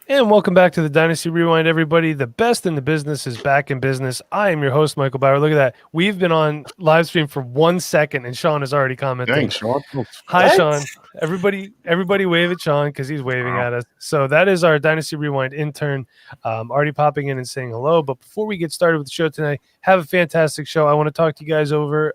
And welcome back to the Dynasty Rewind, everybody. The best in the business is back in business. I am your host, Michael Bauer. Look at that. We've been on live stream for 1 second, and Sean has already commented. Thanks, Sean. Hi, Sean. Everybody wave at Sean because he's waving at us. So that is our Dynasty Rewind intern already popping in and saying hello. But before we get started with the show tonight, have a fantastic show. I want to talk to you guys to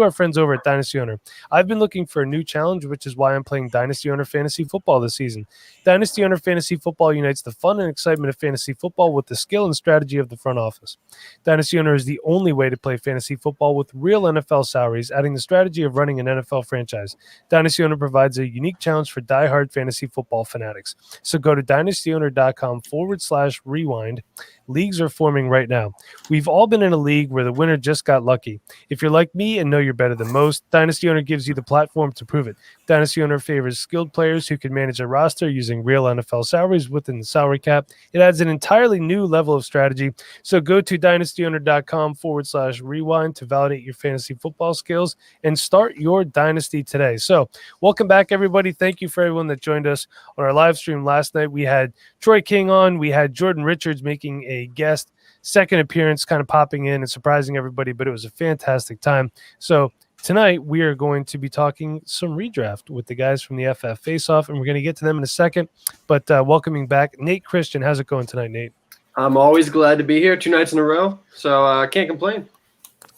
our friends over at Dynasty Owner. I've been looking for a new challenge, which is why I'm playing Dynasty Owner Fantasy Football this season. Dynasty Owner Fantasy Football unites the fun and excitement of fantasy football with the skill and strategy of the front office. Dynasty Owner is the only way to play fantasy football with real NFL salaries, adding the strategy of running an NFL franchise. Dynasty Owner provides a unique challenge for diehard fantasy football fanatics. So go to dynastyowner.com/rewind. Leagues are forming right now. We've all been in a league where the winner just got lucky. If you're like me and know you're better than most, Dynasty Owner gives you the platform to prove it. Dynasty Owner favors skilled players who can manage a roster using real NFL salaries within the salary cap. It adds an entirely new level of strategy. So go to dynastyowner.com/rewind to validate your fantasy football skills and start your dynasty today. So welcome back, everybody. Thank you for everyone that joined us on our live stream last night. We had Troy King on. We had Jordan Richards making a guest second appearance, kind of popping in and surprising everybody, but it was a fantastic time. So tonight we are going to be talking some redraft with the guys from the FFfaceoff, and we're going to get to them in a second. But welcoming back Nate Christian. How's it going tonight, Nate? I'm always glad to be here 2 nights in a row, so I can't complain.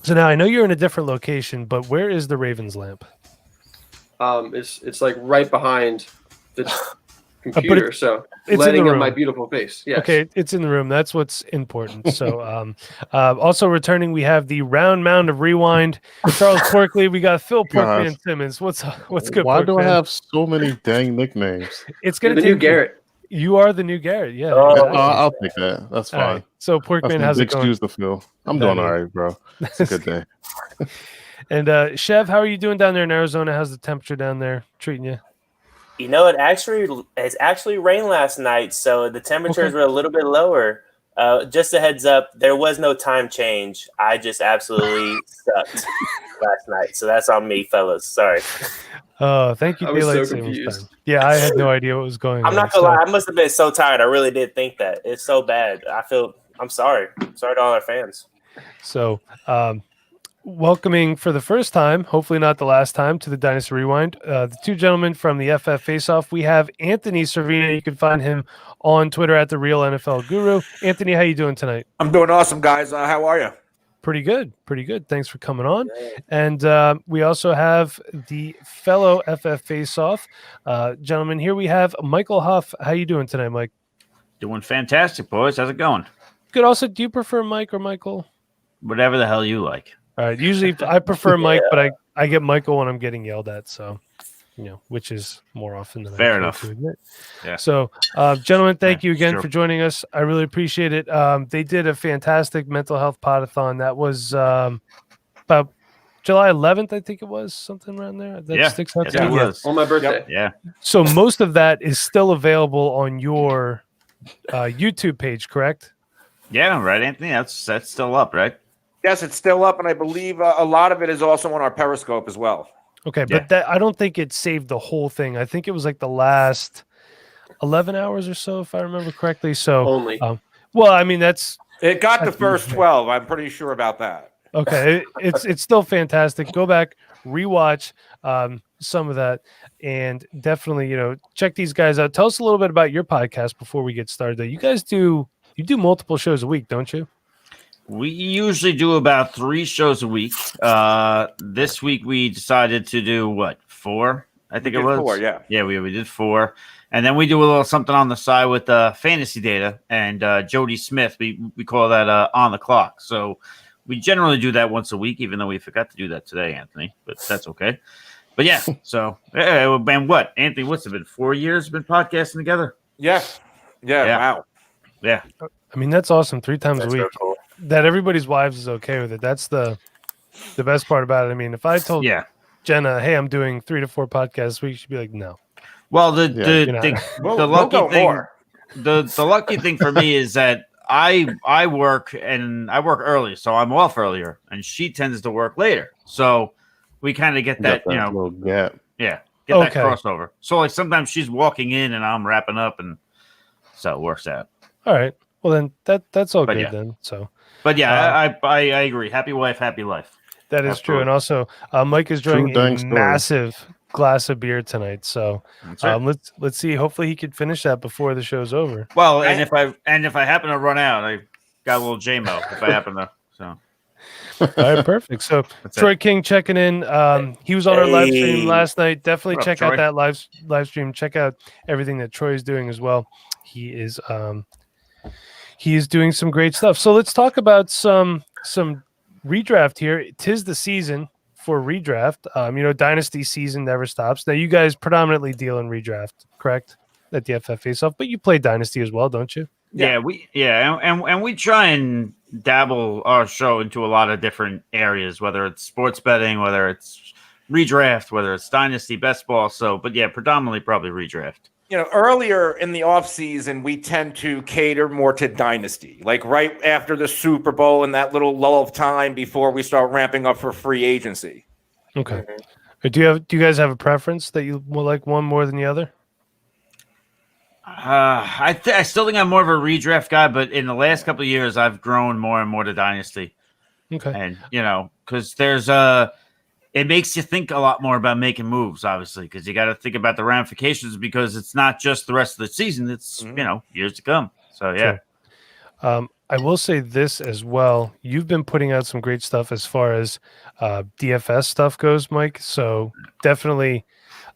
So now I know you're in a different location, but where is the Ravens lamp? It's like right behind the computer, so it's lighting up my beautiful face. Yes. Okay, it's in the room. That's what's important. So also returning, we have the round mound of rewind. Charles Porkley. We got Phil Porkman Simmons. What's good? Why Porkman? do I have so many dang nicknames? It's gonna You're the new Garrett. You are the new Garrett. Yeah. I'll take that. That's fine. Right. So Porkman, how's it going? Excuse the Phil. I'm doing all right, bro. It's a good day. And Chev, how are you doing down there in Arizona? How's the temperature down there treating you? You know, it actually rained last night, so the temperatures were a little bit lower. Just a heads up, there was no time change. I just absolutely sucked last night, so that's on me, fellas. Sorry. Oh, thank you. I was Daylight so Savings confused. Time. Yeah, I had no idea what was going on. I'm not gonna lie, I must have been so tired. I really did think that. It's so bad. I'm sorry. I'm sorry to all our fans. So, welcoming for the first time, hopefully not the last time, to the Dynasty Rewind, the two gentlemen from the FFfaceoff. We have Anthony Cervino. You can find him on Twitter at the Real NFL Guru. Anthony, how you doing tonight? I'm doing awesome, guys. How are you? Pretty good. Thanks for coming on. And we also have the fellow FFfaceoff gentleman here. We have Michael Hauff. How you doing tonight, Mike? Doing fantastic, boys. How's it going? Good. Also, do you prefer Mike or Michael? Whatever the hell you like. All right. Usually I prefer Mike, but I get Michael when I'm getting yelled at. So, which is more often than Fair I enough. to admit. Yeah. So, gentlemen, thank you again sure. for joining us. I really appreciate it. They did a fantastic mental health podathon. That was about July 11th, I think it was, something around there. That sticks out to it me. was. On my birthday. Yep. Yeah. So most of that is still available on your YouTube page, correct? Yeah, right, Anthony. That's still up, right? Yes, it's still up, and I believe a lot of it is also on our Periscope as well. Okay, but that I don't think it saved the whole thing. I think it was like the last 11 hours or so, if I remember correctly. So Only. Well, I mean, It got the first 12. I'm pretty sure about that. okay. It's still fantastic. Go back, rewatch some of that, and definitely, check these guys out. Tell us a little bit about your podcast before we get started. Though. You guys do multiple shows a week, don't you? We usually do about 3 shows a week. This week we decided to do 4? I think it was 4. Yeah. Yeah, we did 4, and then we do a little something on the side with fantasy data and Jody Smith. We call that on the clock. So we generally do that once a week, even though we forgot to do that today, Anthony. But that's okay. But yeah, so and what, Anthony? What's it been? 4 years been podcasting together? Yeah. Wow. Yeah. I mean, that's awesome. 3 times That's a week. real cool. That everybody's wives is okay with it. That's the best part about it. I mean, if I told Jenna, hey, I'm doing 3 to 4 podcasts a week, she'd be like, no. Well, the lucky go thing, more. the lucky thing for me is that I work early, so I'm off earlier, and she tends to work later. So we kind of get that, little gap. that crossover. So like sometimes she's walking in and I'm wrapping up, and So it works out. All right. Well, then that's all But good yeah. then. So, But yeah, I agree. Happy wife, happy life. that is true. Absolutely. And also, Mike is True drinking dang a story. massive glass of beer tonight. So, That's right. let's see. Hopefully, he could finish that before the show's over. Well, and if I happen to run out, I got a little JMO if I happen to. So All right, perfect. So, That's Troy it. King checking in. He was on our live stream Hey. last night. Definitely What up, check out Troy? that live stream. Check out everything that Troy is doing as well. He is doing some great stuff. So let's talk about some redraft here. 'Tis the season for redraft. Dynasty season never stops. Now you guys predominantly deal in redraft, correct? At the FFaceoff, but you play Dynasty as well, don't you? Yeah, and we try and dabble our show into a lot of different areas, whether it's sports betting, whether it's redraft, whether it's Dynasty, best ball. So, but yeah, predominantly probably redraft. Earlier in the offseason, we tend to cater more to Dynasty, like right after the Super Bowl and that little lull of time before we start ramping up for free agency. Okay. Do you guys have a preference that you will like one more than the other? I still think I'm more of a redraft guy, but in the last couple of years, I've grown more and more to Dynasty. Okay. And because there's it makes you think a lot more about making moves, obviously, because you got to think about the ramifications, because it's not just the rest of the season; it's years to come. So yeah. Sure. I will say this as well. You've been putting out some great stuff as far as DFS stuff goes, Mike. So definitely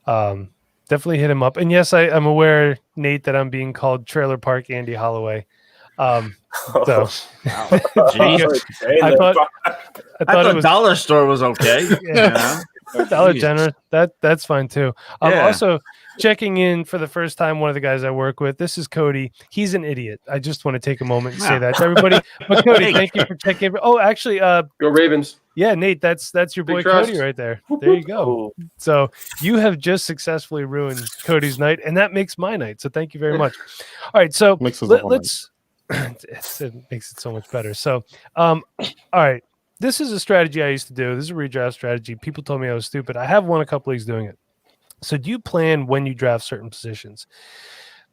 hit him up. And yes, I'm aware, Nate, that I'm being called Trailer Park Andy Holloway. So Jeez. I thought it was Dollar Store was okay. Yeah. Dollar General. That's fine too. Yeah. Also checking in for the first time, one of the guys I work with. This is Cody. He's an idiot. I just want to take a moment and say that to everybody. But Cody, thank you for checking in. Oh, actually, Go Ravens. yeah, Nate, that's your boy Big trust. Cody right there. There you go. So you have just successfully ruined Cody's night, and that makes my night. So thank you very much. All right, so Makes us all let's. It makes it so much better. So, all right. This is a strategy I used to do. This is a redraft strategy. People told me I was stupid. I have won a couple leagues doing it. So do you plan when you draft certain positions?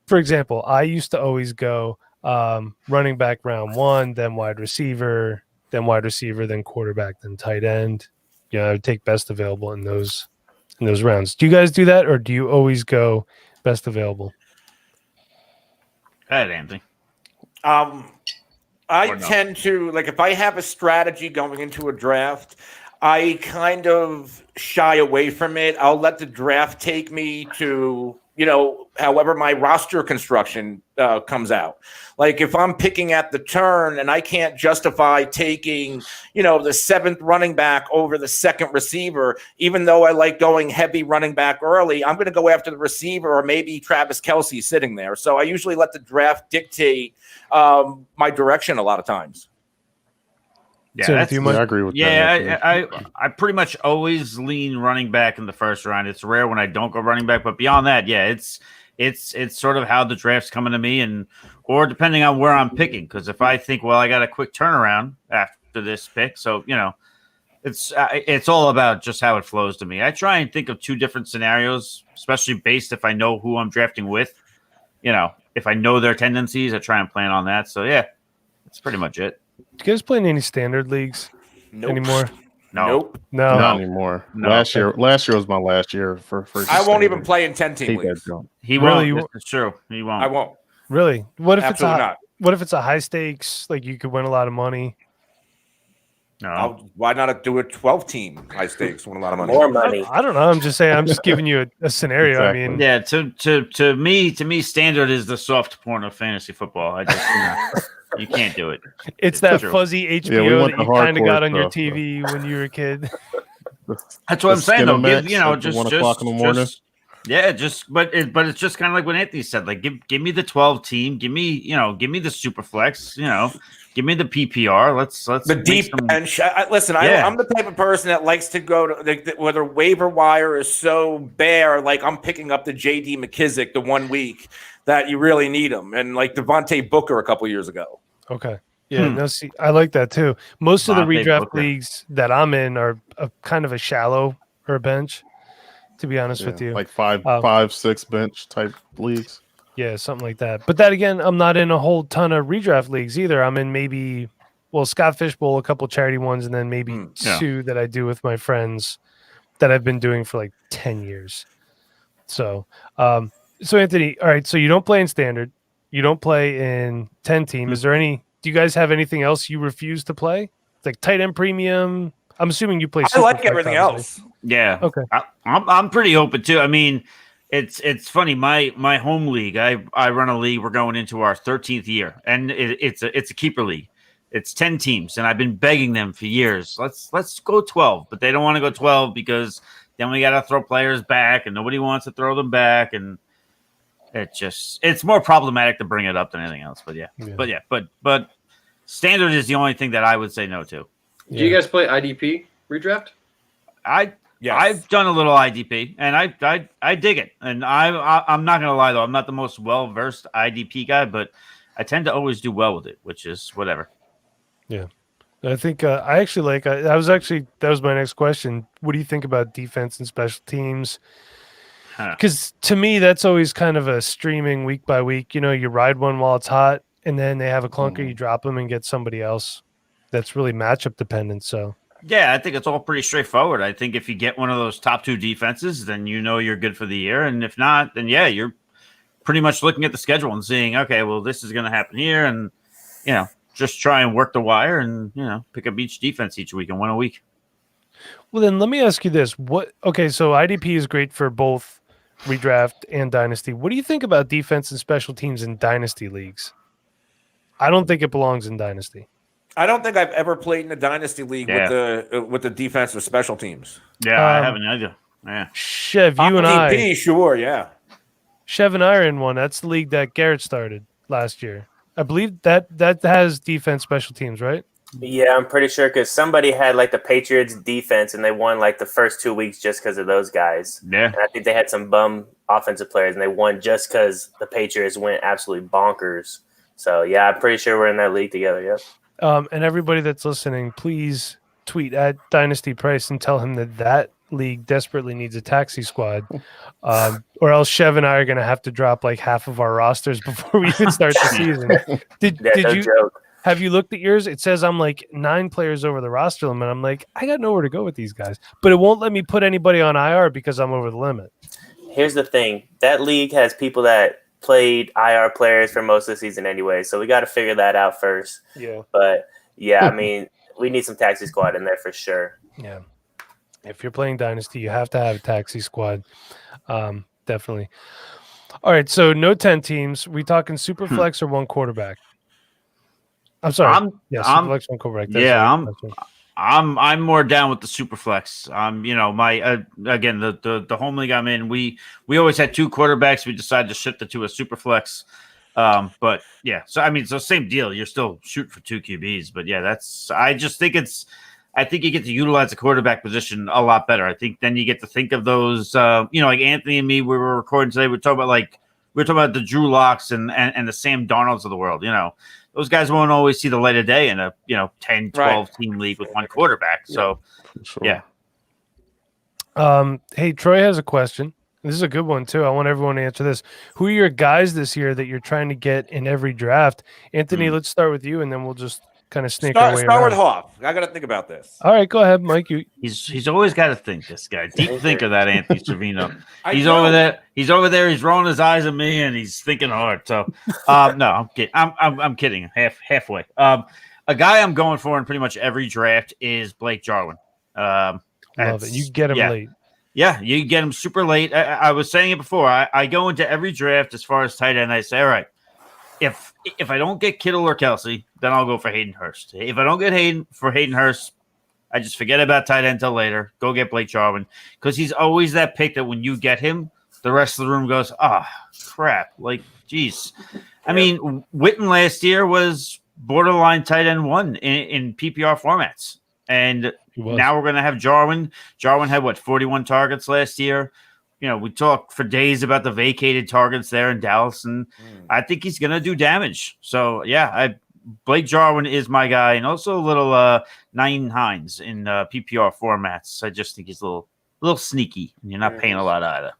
For example, I used to always go running back round 1, then wide receiver, then quarterback, then tight end. I would take best available in those rounds. Do you guys do that, or do you always go best available? Go ahead, Anthony. I tend to, like, if I have a strategy going into a draft, I kind of shy away from it. I'll let the draft take me to, however my roster construction comes out. Like if I'm picking at the turn and I can't justify taking, the 7th running back over the 2nd receiver, even though I like going heavy running back early, I'm going to go after the receiver or maybe Travis Kelce sitting there. So I usually let the draft dictate my direction a lot of times. Yeah, So I agree with that. Yeah, I pretty much always lean running back in the first round. It's rare when I don't go running back, but beyond that, yeah, it's sort of how the draft's coming to me, or depending on where I'm picking. Because if I think, well, I got a quick turnaround after this pick, so it's all about just how it flows to me. I try and think of 2 different scenarios, especially based if I know who I'm drafting with. If I know their tendencies, I try and plan on that. So yeah, that's pretty much it. Do you guys play in any standard leagues anymore? No. Nope. No. Not anymore. No. Last year was my last year for I won't even play in 10-team Hate that leagues. jump. He Really? won't. It's true. He won't. I won't. Really? What if Absolutely it's not. What if it's a high stakes? Like you could win a lot of money. No. Why not do a 12-team high stakes, win a lot of money? More money. I don't know. I'm just saying. I'm just giving you a scenario. Exactly. I mean, Yeah, to me, standard is the soft porn of fantasy football. I just you can't do it. it's that true. fuzzy we HBO want that the you kind of hardcore got on your stuff, TV when you were a kid. That's what I'm saying though. Give, Skinemax at 1 o'clock in the morning. But it's just kind of like what Anthony said. Like, give me the 12 team. Give me the super flex. Give me the PPR. Let's The deep bench. Listen, I'm the type of person that likes to go to where the waiver wire is so bare. Like I'm picking up the J.D. McKissick the 1 week that you really need him, and like Devontae Booker a couple years ago. Okay. Yeah. No. See, I like that too. Most of the Devontae redraft Booker. leagues that I'm in are kind of a shallow or a bench. To be honest with you, like 5, 6 bench type leagues. Yeah, something like that. But that again, I'm not in a whole ton of redraft leagues either. I'm in maybe Scott Fishbowl, a couple charity ones, and then maybe Yeah. 2 that I do with my friends that I've been doing for like 10 years. So Anthony, all right, so you don't play in standard, you don't play in 10 team. Is there do you guys have anything else you refuse to play? Like tight end premium? I'm assuming you play I super like flex, everything obviously. else. Yeah. Okay. I'm pretty open too. I mean, it's funny. My home league, I run a league. We're going into our 13th year, and it's a keeper league. It's 10 teams, and I've been begging them for years. Let's go 12, but they don't want to go 12 because then we got to throw players back, and nobody wants to throw them back, and it's more problematic to bring it up than anything else. But but standard is the only thing that I would say no to. Do you guys play IDP redraft? I've done a little IDP, and I dig it. And I'm not gonna lie though, I'm not the most well versed IDP guy, but I tend to always do well with it, which is whatever. Yeah, I think I actually like. That was my next question. What do you think about defense and special teams? Because to me, that's always kind of a streaming week by week. You know, you ride one while it's hot, and then they have a clunker, you drop them and get somebody else. That's really matchup dependent. So. Yeah, I think it's all pretty straightforward. I think if you get one of those top 2 defenses, then you know you're good for the year. And if not, then yeah, you're pretty much looking at the schedule and seeing, okay, well, this is going to happen here. And, just try and work the wire and, pick up each defense each week and win a week. Well, then let me ask you this. Okay, so IDP is great for both redraft and dynasty. What do you think about defense and special teams in dynasty leagues? I don't think it belongs in dynasty. I don't think I've ever played in a dynasty league with the defensive special teams. Yeah, I haven't either. Yeah, Chev, you and I. Sure, yeah. Chev and I are in one. That's the league that Garrett started last year. I believe that has defense special teams, right? Yeah, I'm pretty sure because somebody had like the Patriots defense and they won like the first 2 weeks just because of those guys. Yeah, and I think they had some bum offensive players and they won just because the Patriots went absolutely bonkers. So yeah, I'm pretty sure we're in that league together. Yep. And everybody that's listening, please tweet at Dynasty Price and tell him that league desperately needs a taxi squad, or else Chev and I are going to have to drop like half of our rosters before we even start the season. Have you looked at yours? It says I'm like 9 players over the roster limit. I'm like, I got nowhere to go with these guys, but it won't let me put anybody on IR because I'm over the limit. Here's the thing. That league has people that played IR players for most of the season anyway, so we got to figure that out first. Yeah. But yeah, I mean, we need some taxi squad in there for sure. Yeah. If you're playing Dynasty, you have to have a taxi squad. Definitely. All right, so no 10 teams. We talking super flex or one quarterback? I'm sorry. Super flex, one quarterback. I'm more down with the super flex. My again the home league I'm in, we always had 2 quarterbacks. We decided to shift it to a super flex. But yeah, so same deal. You're still shooting for 2 QBs, but yeah, I think you get to utilize the quarterback position a lot better. I think then you get to think of those, like Anthony and me, we were recording today. We're talking about the Drew Locks and the Sam Darnolds of the world. Those guys won't always see the light of day in a 10, 12 team league with one quarterback. So yeah. Hey, Troy has a question. This is a good one too. I want everyone to answer this. Who are your guys this year that you're trying to get in every draft? Anthony, let's start with you, and then we'll just kind of snake our way Start around. with Hauff. I got to think about this. All right, go ahead, Mike. He's always got to think. This guy, deep thinker, that Anthony Cervino. He's over there. He's rolling his eyes at me, and he's thinking hard. So, no, I'm kidding. I'm kidding. Halfway. A guy I'm going for in pretty much every draft is Blake Jarwin. Love it. You get him late. Yeah, you get him super late. I was saying it before. I go into every draft as far as tight end. I say, all right, if I don't get Kittle or Kelsey, then I'll go for Hayden Hurst. If I don't get Hayden Hurst, I just forget about tight end until later. Go get Blake Jarwin because he's always that pick that when you get him, the rest of the room goes, crap. Like, geez. I mean, Witten last year was borderline tight end 1 in PPR formats. And now we're going to have Jarwin. Jarwin had, 41 targets last year. We talk for days about the vacated targets there in Dallas, and I think he's going to do damage. So, yeah, Blake Jarwin is my guy, and also a little Naeem Hines in PPR formats. I just think he's a little sneaky, and you're not paying a lot either.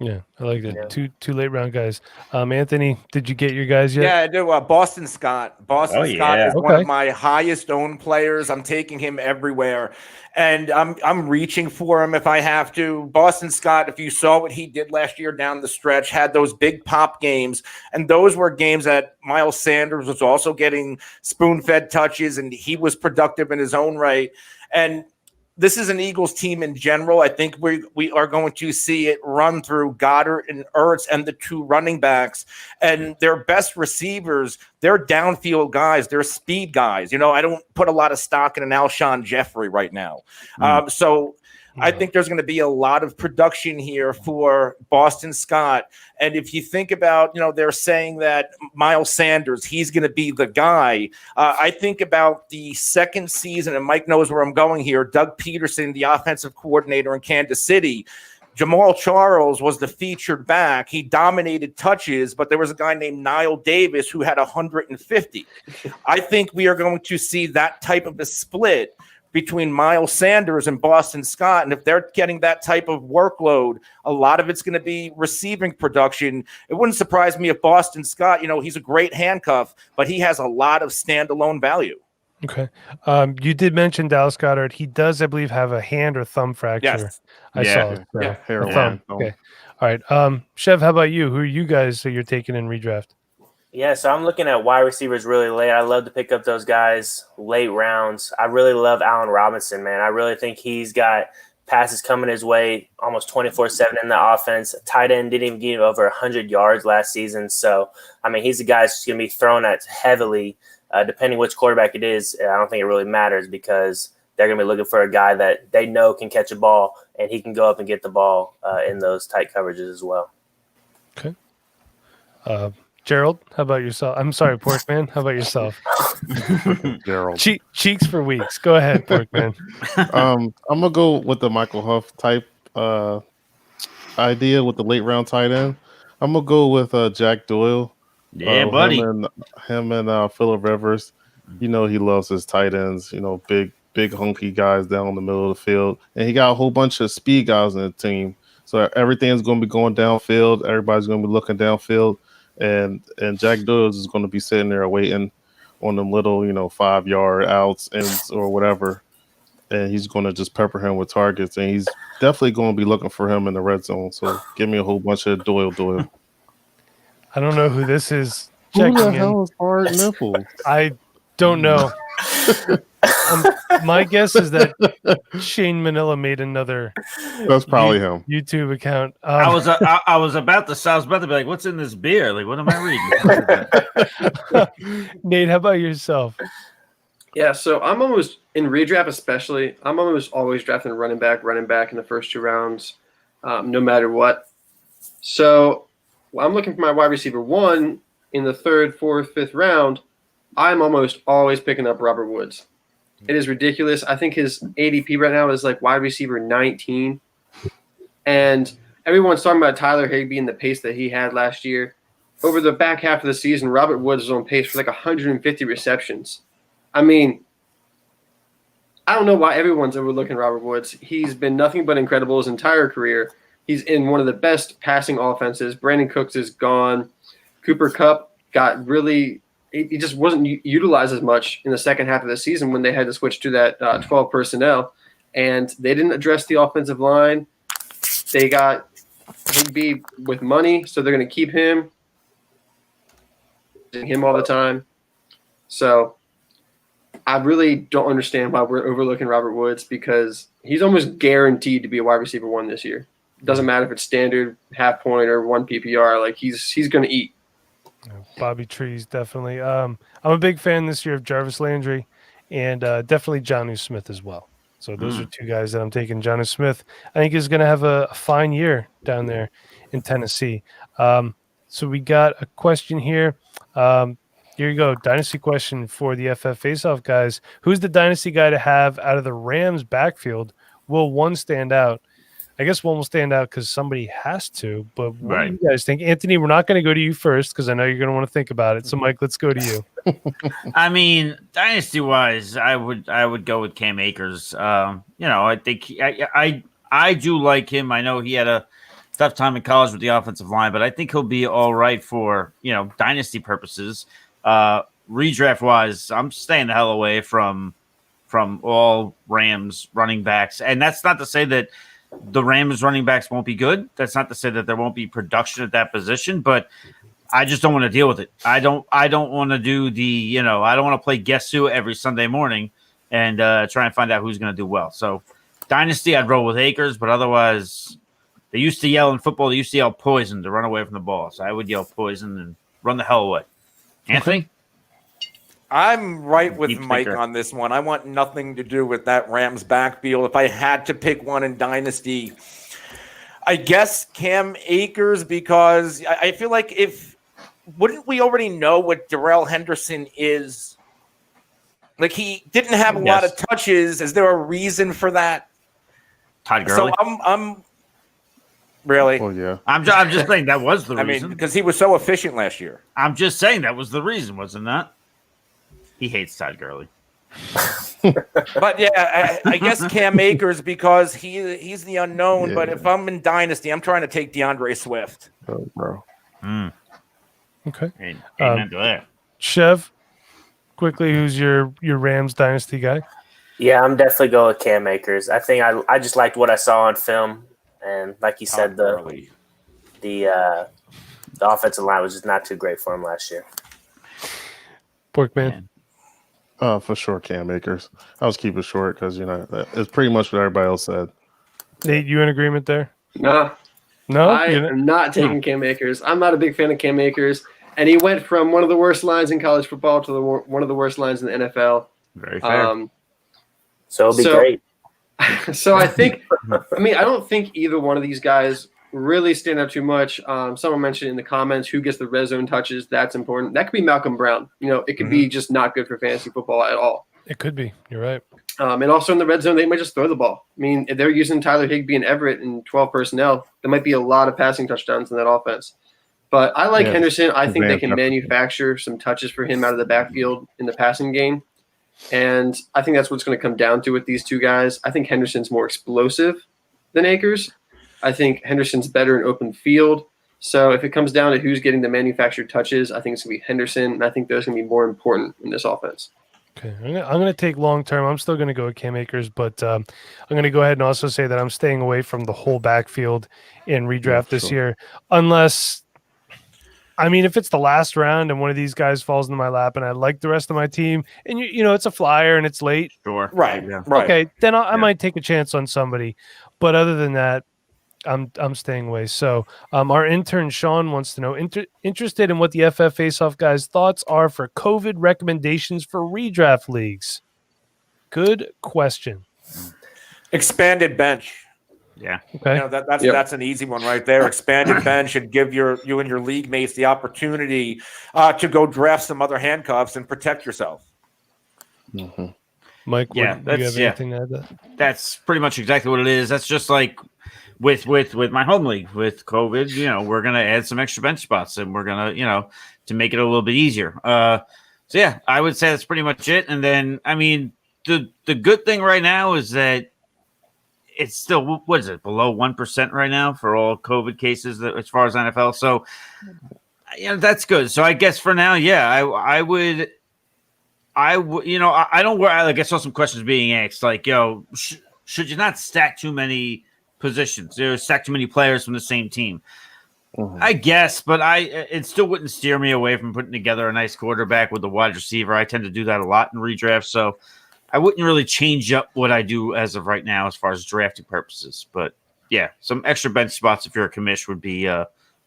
Yeah, I like that. Yeah. Two late round guys. Anthony, did you get your guys yet? Yeah, I do. Boston Scott. Boston Scott is one Okay. of my highest owned players. I'm taking him everywhere, and I'm reaching for him if I have to. Boston Scott, if you saw what he did last year down the stretch, had those big pop games, and those were games that Miles Sanders was also getting spoon-fed touches, and he was productive in his own right. And this is an Eagles team in general. I think we are going to see it run through Goddard and Ertz and the two running backs. And their best receivers, they're downfield guys. They're speed guys. I don't put a lot of stock in an Alshon Jeffrey right now. I think there's going to be a lot of production here for Boston Scott. And if you think about, they're saying that Miles Sanders, he's going to be the guy. I think about the second season, and Mike knows where I'm going here. Doug Peterson, the offensive coordinator in Kansas City. Jamal Charles was the featured back. He dominated touches, but there was a guy named Niall Davis who had 150. I think we are going to see that type of a split between Miles Sanders and Boston Scott. And if they're getting that type of workload, a lot of it's going to be receiving production. It wouldn't surprise me if Boston Scott, he's a great handcuff, but he has a lot of standalone value. Okay. You did mention Dallas Goedert. He does, I believe, have a hand or thumb fracture. Yes. I saw it. So. Hairline. Okay. All right. Chev, how about you? Who are you guys that you're taking in redraft? Yeah, so I'm looking at wide receivers really late. I love to pick up those guys late rounds. I really love Allen Robinson, man. I really think he's got passes coming his way almost 24/7 in the offense. Tight end didn't even get over 100 yards last season. So, he's a guy that's going to be thrown at heavily, depending which quarterback it is. I don't think it really matters because they're going to be looking for a guy that they know can catch a ball, and he can go up and get the ball in those tight coverages as well. Okay. Gerald, how about yourself? I'm sorry, Porkman. How about yourself? Gerald. Cheeks for weeks. Go ahead, Porkman. I'm gonna go with the Michael Hauff type idea with the late round tight end. I'm gonna go with Jack Doyle. Yeah, buddy. Him and Phillip Rivers. He loves his tight ends. Big hunky guys down the middle of the field, and he got a whole bunch of speed guys in the team. So everything's gonna be going downfield. Everybody's gonna be looking downfield. And Jack Doyle is going to be sitting there waiting on them little, 5-yard outs or whatever. And he's going to just pepper him with targets. And he's definitely going to be looking for him in the red zone. So give me a whole bunch of Doyle. I don't know who this is. Who the hell is Hard Nipple? I don't know. My guess is that Shane Manila made another. That's probably him. YouTube account. I was about to be like, "What's in this beer? Like, what am I reading?" Nate, how about yourself? Yeah, so I'm almost in redraft, especially. I'm almost always drafting running back in the first 2 rounds, no matter what. So I'm looking for my wide receiver 1 in the 3rd, 4th, 5th round. I'm almost always picking up Robert Woods. It is ridiculous. I think his ADP right now is like wide receiver 19. And everyone's talking about Tyler Higbee and the pace that he had last year. Over the back half of the season, Robert Woods was on pace for like 150 receptions. I don't know why everyone's overlooking Robert Woods. He's been nothing but incredible his entire career. He's in one of the best passing offenses. Brandon Cooks is gone. Cooper Kupp got really – he just wasn't utilized as much in the second half of the season when they had to switch to that 12 personnel. And they didn't address the offensive line. They got Higbee with money, so they're going to keep him all the time. So I really don't understand why we're overlooking Robert Woods because he's almost guaranteed to be a wide receiver 1 this year. It doesn't matter if it's standard, half point, or 1 PPR. Like he's going to eat. Bobby Trees, definitely. I'm a big fan this year of Jarvis Landry and definitely Jonnu Smith as well. So those are 2 guys that I'm taking. Jonnu Smith, I think, is going to have a fine year down there in Tennessee. So we got a question here. Here you go. Dynasty question for the FFfaceoff guys. Who's the dynasty guy to have out of the Rams backfield? Will one stand out? I guess one will stand out because somebody has to, but what do you guys think? Anthony, we're not going to go to you first because I know you're going to want to think about it. So, Mike, let's go to you. Dynasty-wise, I would go with Cam Akers. I think I do like him. I know he had a tough time in college with the offensive line, but I think he'll be all right for, dynasty purposes. Redraft wise, I'm staying the hell away from all Rams running backs. And that's not to say that the Rams running backs won't be good. That's not to say that there won't be production at that position, but I just don't want to deal with it. I don't want to do the, I don't want to play guess who every Sunday morning and try and find out who's going to do well. So dynasty, I'd roll with Akers, but otherwise they used to yell in football, they used to yell poison to run away from the ball. So I would yell poison and run the hell away. Anthony? I'm right with Deep Mike thinker. on this one. I want nothing to do with that Rams backfield. If I had to pick one in Dynasty, I guess Cam Akers, because I feel like wouldn't we already know what Darrell Henderson is? Like, he didn't have a lot of touches. Is there a reason for that? Todd Gurley? So I'm really. Oh yeah. I'm just saying that was the I reason. mean, because he was so efficient last year. I'm just saying that was the reason, wasn't that? He hates Todd Gurley. But yeah, I guess Cam Akers, because he's the unknown. Yeah. But if I'm in Dynasty, I'm trying to take DeAndre Swift. Oh, bro. Okay. Amen to that. Chev, quickly, who's your Rams dynasty guy? Yeah, I'm definitely going with Cam Akers. I think I just liked what I saw on film, and like you said, the offensive line was just not too great for him last year. Porkman. For sure, Cam Akers. I was keeping it short because it's pretty much what everybody else said. Nate, you in agreement there? No, No, I am not taking Cam Akers. I'm not a big fan of Cam Akers, and he went from one of the worst lines in college football to one of the worst lines in the NFL. Very fair. So it'll be great. So I think, I don't think either one of these guys really stand out too much. Someone mentioned in the comments who gets the red zone touches. That's important. That could be Malcolm Brown. It could be just not good for fantasy football at all. it could be. You're right. And also in the red zone, they might just throw the ball. I mean, if they're using Tyler Higbee and Everett and 12 personnel, there might be a lot of passing touchdowns in that offense. But I like Henderson. I think they can manufacture some touches for him out of the backfield in the passing game. And I think that's what's going to come down to with these two guys. I think Henderson's more explosive than Akers. I think Henderson's better in open field. So if it comes down to who's getting the manufactured touches, I think it's going to be Henderson, and I think those are going to be more important in this offense. Okay, I'm going to take long term. I'm still going to go with Cam Akers, but I'm going to go ahead and also say that I'm staying away from the whole backfield in redraft this year, unless, if it's the last round and one of these guys falls into my lap and I like the rest of my team, and it's a flyer and it's late, Sure. Right. Yeah. Right. okay, then I might take a chance on somebody. But other than that, I'm staying away. So our intern Sean wants to know, interested in what the FFaceoff guys' thoughts are for COVID recommendations for redraft leagues. Good question. Expanded bench. Yeah. Okay. That's an easy one right there. Expanded bench and give you and your league mates the opportunity to go draft some other handcuffs and protect yourself. Mm-hmm. Mike, do you have anything to add to that? That's pretty much exactly what it is. That's just like with my home league with COVID, we're going to add some extra bench spots and we're going to, to make it a little bit easier. So yeah, I would say that's pretty much it. And then, the good thing right now is that it's still, what is it, below 1% right now for all COVID cases as far as NFL. So, that's good. So I guess for now, yeah, I would, I don't worry. I saw some questions being asked, like, should you not stack too many positions? Stack too many players from the same team? Mm-hmm. I guess, but it still wouldn't steer me away from putting together a nice quarterback with a wide receiver. I tend to do that a lot in redraft, so I wouldn't really change up what I do as of right now as far as drafting purposes. But yeah, some extra bench spots if you're a commish would be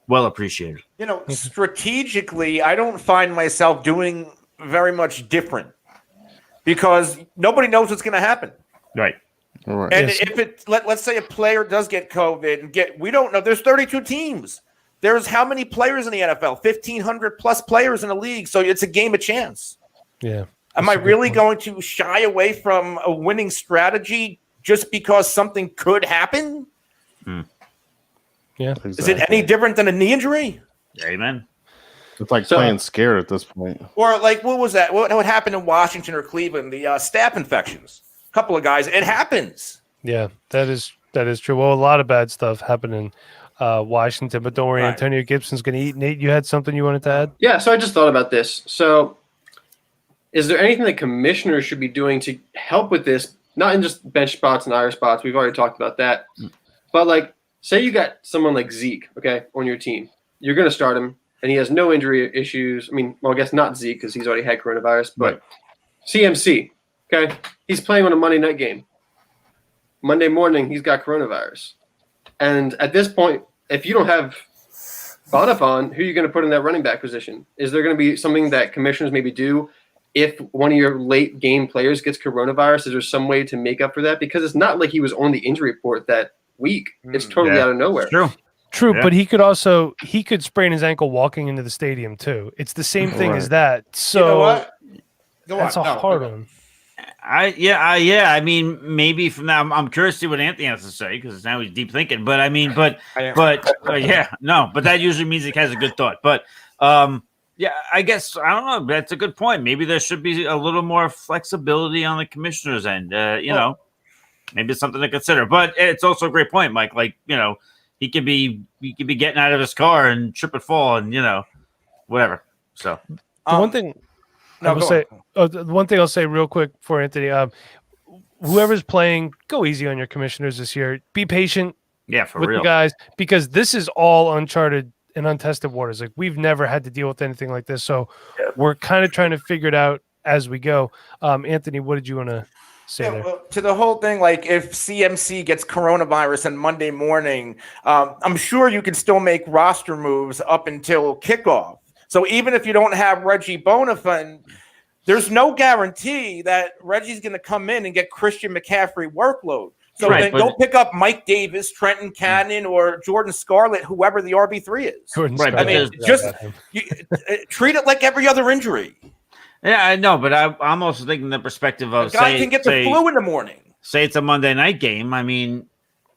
well appreciated. Strategically, I don't find myself doing very much different because nobody knows what's going to happen. Right. Right. And if let's say a player does get COVID and we don't know. There's 32 teams. There's how many players in the NFL? 1,500 plus players in the league. So it's a game of chance. Yeah. Am I really going to shy away from a winning strategy just because something could happen? Yeah. Exactly. Is it any different than a knee injury? Amen. It's like playing scared at this point. Or like, what was that? What happened in Washington or Cleveland? The staph infections. A couple of guys. It happens. Yeah, that is true. Well, a lot of bad stuff happened in Washington. But don't worry, Right. Antonio Gibson's going to eat. Nate, you had something you wanted to add? Yeah, so I just thought about this. So is there anything that commissioners should be doing to help with this? Not in just bench spots and IR spots. We've already talked about that. But, like, say you got someone like Zeke, okay, on your team. You're going to start him, and he has no injury issues. I mean, well, I guess not Zeke because he's already had coronavirus. But CMC, okay, he's playing on a Monday night game. Monday morning, he's got coronavirus. And at this point, if you don't have Bonifon, who are you going to put in that running back position? Is there going to be something that commissioners maybe do if one of your late game players gets coronavirus? Is there some way to make up for that? Because it's not like he was on the injury report that week. It's totally out of nowhere. True, but he could sprain his ankle walking into the stadium too. It's the same thing as that. So You know what? that's a hard one. I mean, maybe from now, I'm curious to see what Anthony has to say because now he's deep thinking. But I mean, but that usually means he has a good thought. But yeah, I guess I don't know. That's a good point. Maybe there should be a little more flexibility on the commissioner's end. You know, maybe it's something to consider. But it's also a great point, Mike. Like, you know, he could be getting out of his car and trip and fall, and you know, whatever. So the one thing. The one thing I'll say real quick for Anthony, whoever's playing, go easy on your commissioners this year. Be patient with the guys because this is all uncharted and untested waters. Like we've never had to deal with anything like this. So we're kind of trying to figure it out as we go. Anthony, what did you want to say there? Well, to the whole thing, like if CMC gets coronavirus on Monday morning, I'm sure you can still make roster moves up until kickoff. So even if you don't have Reggie Bonifant, there's no guarantee that Reggie's going to come in and get Christian McCaffrey workload. So then go pick up Mike Davis, Trenton Cannon, or Jordan Scarlett, whoever the RB3 is. I mean, just treat it like every other injury. Yeah, I know, but I'm also thinking the perspective of a guy can get the flu in the morning. Say it's a Monday night game. I mean,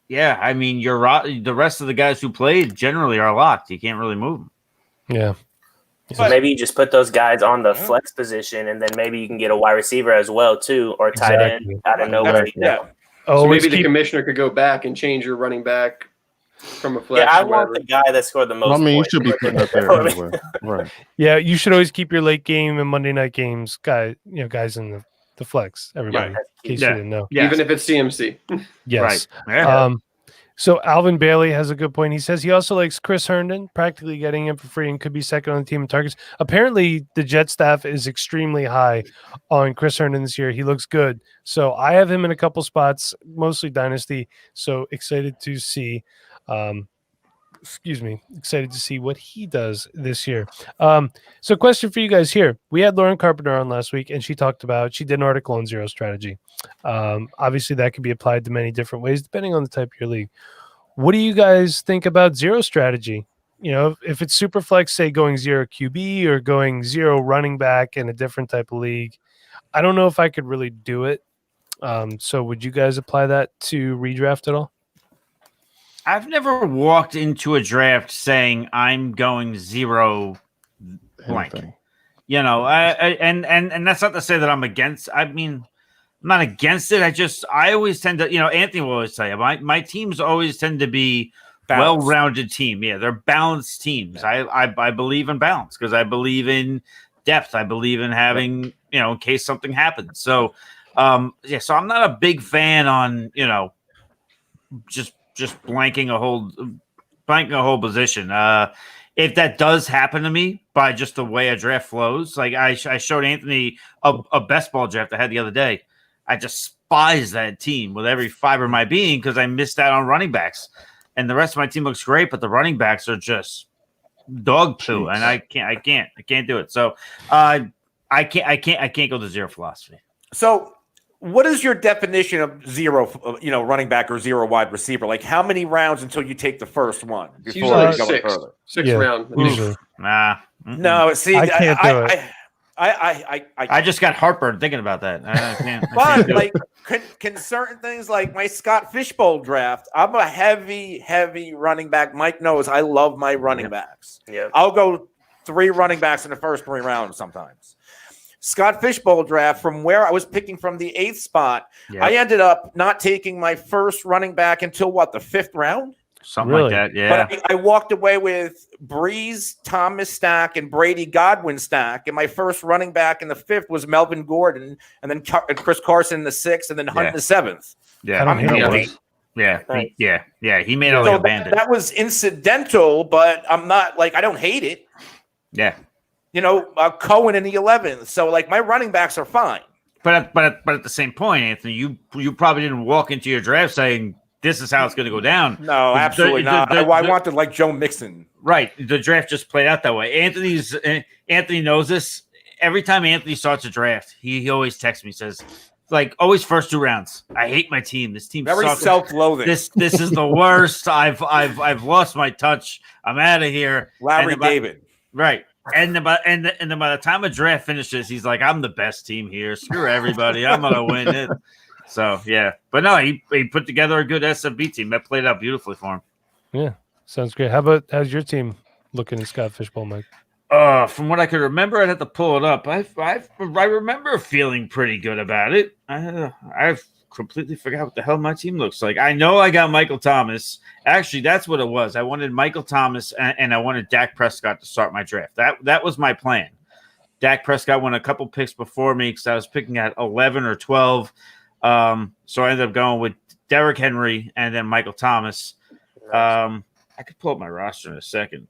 the rest of the guys who played generally are locked. You can't really move them. Yeah. So maybe you just put those guys on the flex position, and then maybe you can get a wide receiver as well too, or tight end out of nowhere. So maybe the commissioner could go back and change your running back from a flex. Yeah, I want the guy that scored the most. I mean, points. you should be putting that there anyway. Right. Yeah, you should always keep your late game and Monday night games, guys in the flex. Everybody, in case you didn't know, even if it's CMC. Yes. Right. Yeah. So Alvin Bailey has a good point. He says he also likes Chris Herndon, practically getting him for free and could be second on the team in targets. Apparently, the Jet staff is extremely high on Chris Herndon this year. He looks good. So I have him in a couple spots, mostly Dynasty. So excited to see excited to see what he does this year. So question for you guys here. We had Lauren Carpenter on last week, and she did an article on zero strategy. Obviously, that can be applied to many different ways, depending on the type of your league. What do you guys think about zero strategy? You know, if it's super flex, say going zero QB or going zero running back in a different type of league, I don't know if I could really do it. So would you guys apply that to redraft at all? I've never walked into a draft saying I'm going zero blank. You know, and that's not to say that I'm against. I mean, I'm not against it. I always tend to, you know, Anthony will always say my teams always tend to be well-rounded team. Yeah, they're balanced teams. Yeah. I believe in balance because I believe in depth. I believe in having, you know, in case something happens. So, so I'm not a big fan on, you know, just blanking a whole position. If that does happen to me by just the way a draft flows, like I showed Anthony a best ball draft I had the other day. I despise that team with every fiber of my being because I missed out on running backs, and the rest of my team looks great, but the running backs are just dog poo, and I can't do it. So I can't go to zero philosophy. So what is your definition of zero, you know, running back or zero wide receiver? Like how many rounds until you take the first one before you go further? Six round. Usually. Nah. No, see, I can't do it. I just got heartburn thinking about that. I can't. But like, can certain things like my Scott Fishbowl draft? I'm a heavy running back. Mike knows I love my running backs. Yeah, I'll go 3 running backs in the first 3 rounds sometimes. Scott Fishbowl draft from where I was picking from the 8th spot. Yep. I ended up not taking my first running back until the 5th round. something Really? like that. Yeah. But I walked away with Breeze, Thomas stack, and Brady Godwin stack. And my first running back in the 5th was Melvin Gordon, and then Chris Carson in the 6th, and then Hunt in the 7th. Yeah. I don't hate that. He made it like a bandit. That was incidental, but I'm not like I don't hate it. Yeah. Cohen in the 11th. So like my running backs are fine. But at the same point, Anthony, you probably didn't walk into your draft saying this is how it's going to go down. No, absolutely not. I wanted like Joe Mixon. Right. The draft just played out that way. Anthony knows this. Every time Anthony starts a draft, he always texts me, says, like, always first 2 rounds. I hate my team. This team Very sucks. self-loathing. This is the worst. I've lost my touch. I'm out of here. Larry David. Right. And then by the time a draft finishes, he's like, I'm the best team here. Screw everybody. I'm gonna win it. So yeah. But no, he put together a good SFB team. That played out beautifully for him. Yeah, sounds great. How's your team looking in Scott Fishbowl, Mike? From what I could remember, I'd have to pull it up. I remember feeling pretty good about it. I've completely forgot what the hell my team looks like. I know I got Michael Thomas. Actually, that's what it was. I wanted Michael Thomas and I wanted Dak Prescott to start my draft. That was my plan. Dak Prescott went a couple picks before me because I was picking at 11 or 12. So I ended up going with Derrick Henry and then Michael Thomas. I could pull up my roster in a second.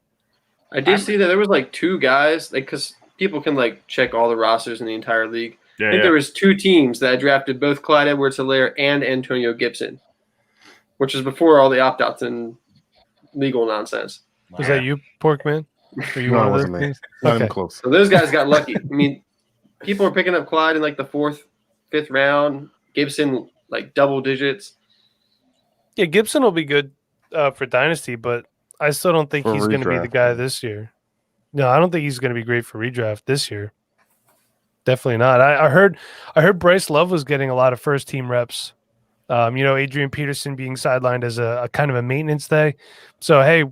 I did see that there was like 2 guys, like because people can like check all the rosters in the entire league. I think there was 2 teams that drafted both Clyde Edwards-Helaire and Antonio Gibson, which was before all the opt-outs and legal nonsense. Was that you, Porkman? Were you No, one it of wasn't those me. things? Not even close. So those guys got lucky. I mean, people are picking up Clyde in like the 4th, 5th round. Gibson like double digits. Yeah, Gibson will be good for Dynasty, but I still don't think he's going to be the guy this year. No, I don't think he's going to be great for redraft this year. Definitely not. I heard Bryce Love was getting a lot of first team reps. Adrian Peterson being sidelined as a kind of a maintenance day. So hey,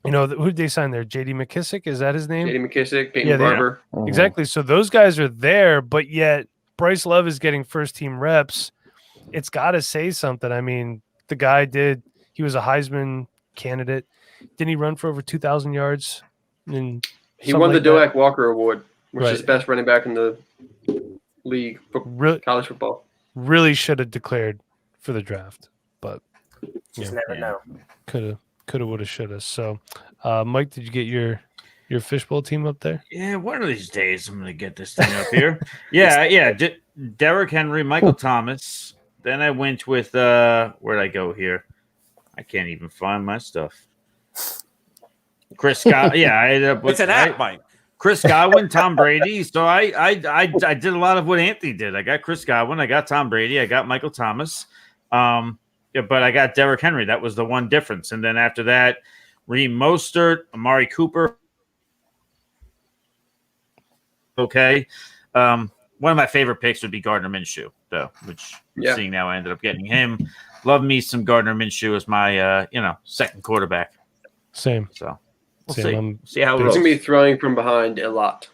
who did they sign there? J.D. McKissick, is that his name? J.D. McKissick, Peyton Barber. Exactly. So those guys are there, but yet Bryce Love is getting first team reps. It's got to say something. I mean, the guy he was a Heisman candidate. Didn't he run for over 2,000 yards? He won the Doak Walker Award, which is best running back in the league for college football. Really should have declared for the draft, but just never know. Coulda, woulda, shoulda. So, Mike, did you get your fishbowl team up there? Yeah, one of these days I'm going to get this thing up here. Yeah. Derrick Henry, Michael Thomas. Then I went with where'd I go here? I can't even find my stuff. Chris Scott. Yeah, I ended up with it's an app, Mike. Chris Godwin, Tom Brady. So I did a lot of what Anthony did. I got Chris Godwin, I got Tom Brady, I got Michael Thomas. But I got Derrick Henry. That was the one difference. And then after that, Raheem Mostert, Amari Cooper. Okay. One of my favorite picks would be Gardner Minshew, though, which I'm seeing now I ended up getting him. Love me some Gardner Minshew as my second quarterback. Same. So we'll see how it He's goes. going to be throwing from behind a lot.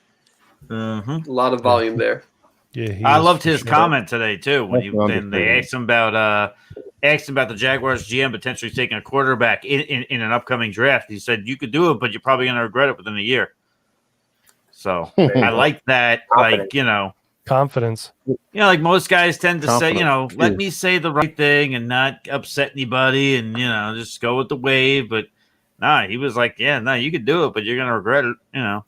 Mm-hmm. A lot of volume there. Yeah, I loved his comment today too when they asked him about the Jaguars GM potentially taking a quarterback in an upcoming draft. He said you could do it, but you're probably going to regret it within a year. So I like that. Confidence. Like most guys tend to say, Confidence. let me say the right thing and not upset anybody, and just go with the wave. But nah, he was like, you could do it, but you're going to regret it.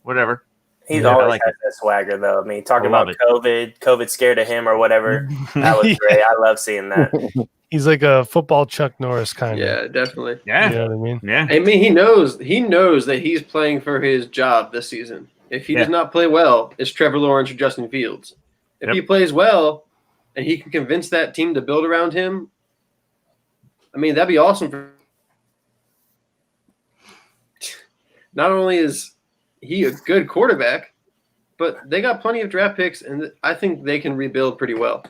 Whatever. He's always had that swagger, though. I mean, talking about COVID scared of him or whatever. That was great. I love seeing that. He's like a football Chuck Norris kind of. Yeah, definitely. Yeah. You know what I mean? Yeah. I mean, he knows that he's playing for his job this season. If he does not play well, it's Trevor Lawrence or Justin Fields. If he plays well and he can convince that team to build around him, I mean, that'd be awesome for. Not only is he a good quarterback, but they got plenty of draft picks, and I think they can rebuild pretty well.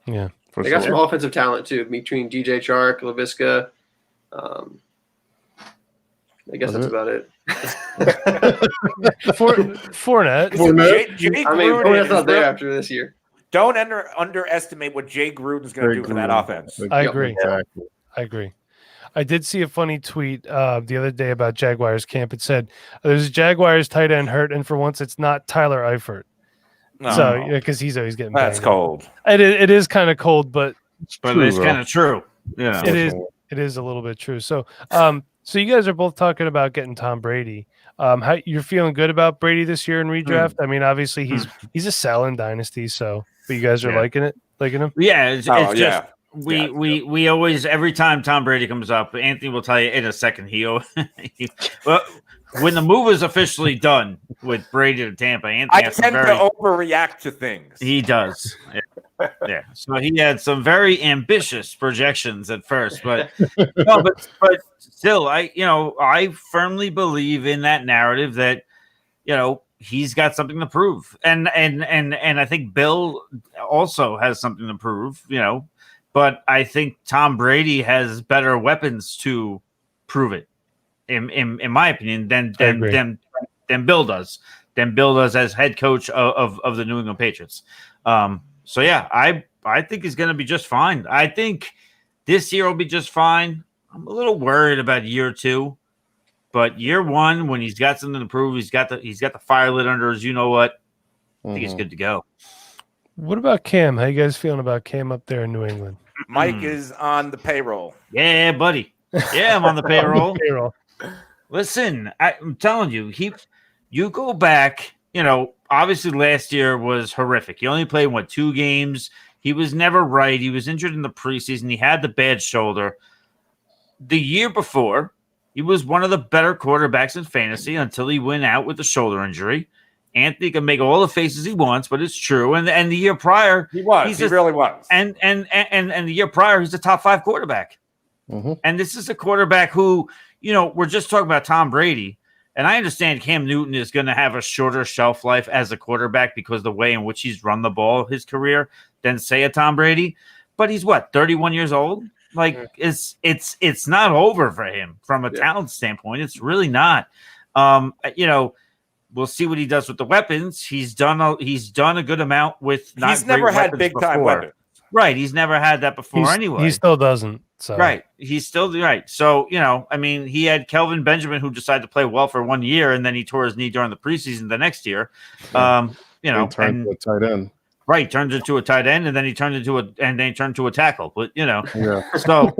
Yeah, they got some offensive talent too, between DJ Chark, Laviska. I guess that's about it. Fournette. Fournette's not there after this year. Don't underestimate what Jay Gruden's going to do for that offense. I agree. Exactly. I agree. I did see a funny tweet the other day about Jaguars camp. It said there's a Jaguars tight end hurt, and for once it's not Tyler Eifert. No, So because he's always getting that's banged up. cold. It is kind of cold, but It's True, kind of true. Yeah. it is a little bit true. So so you guys are both talking about getting Tom Brady. How you're feeling good about Brady this year in redraft? I mean, obviously he's a sell in Dynasty, so but you guys are liking him? Yeah, it's Oh, just yeah. we always, every time Tom Brady comes up, Anthony will tell you in a second well, when the move is officially done with Brady to Tampa, Anthony I has tend to overreact to things. he does. Yeah. So he had some very ambitious projections at first, but no, but still, I firmly believe in that narrative that he's got something to prove, and I think Bill also has something to prove, but I think Tom Brady has better weapons to prove it, in my opinion, than Bill does. Than Bill does as head coach of the New England Patriots. So yeah, I think he's going to be just fine. I think this year will be just fine. I'm a little worried about year 2, but year 1, when he's got something to prove, he's got the fire lit under his. You know what? I think he's good to go. What about Cam? How you guys feeling about Cam up there in New England? Mike is on the payroll. Yeah, buddy. Yeah, I'm on the payroll. Listen, I'm telling you, you go back. Obviously last year was horrific. He only played 2 games. He was never right. He was injured in the preseason. He had the bad shoulder. The year before, he was one of the better quarterbacks in fantasy until he went out with a shoulder injury. Anthony can make all the faces he wants, but it's true. And the year prior, he really was. And the year prior, he's a top 5 quarterback. Mm-hmm. And this is a quarterback who, we're just talking about Tom Brady. And I understand Cam Newton is going to have a shorter shelf life as a quarterback because of the way in which he's run the ball his career than, say, a Tom Brady. But he's 31 years old? Like, it's not over for him from a talent standpoint. It's really not. We'll see what he does with the weapons. He's done a good amount with not. He's never had big time weapons. Right. He's never had that before anyway. He still doesn't. So. Right. He's still right. So, he had Kelvin Benjamin who decided to play well for 1 year and then he tore his knee during the preseason the next year. He turned to a tight end. Right, turns into a tight end, and then he turned into a tackle. But so,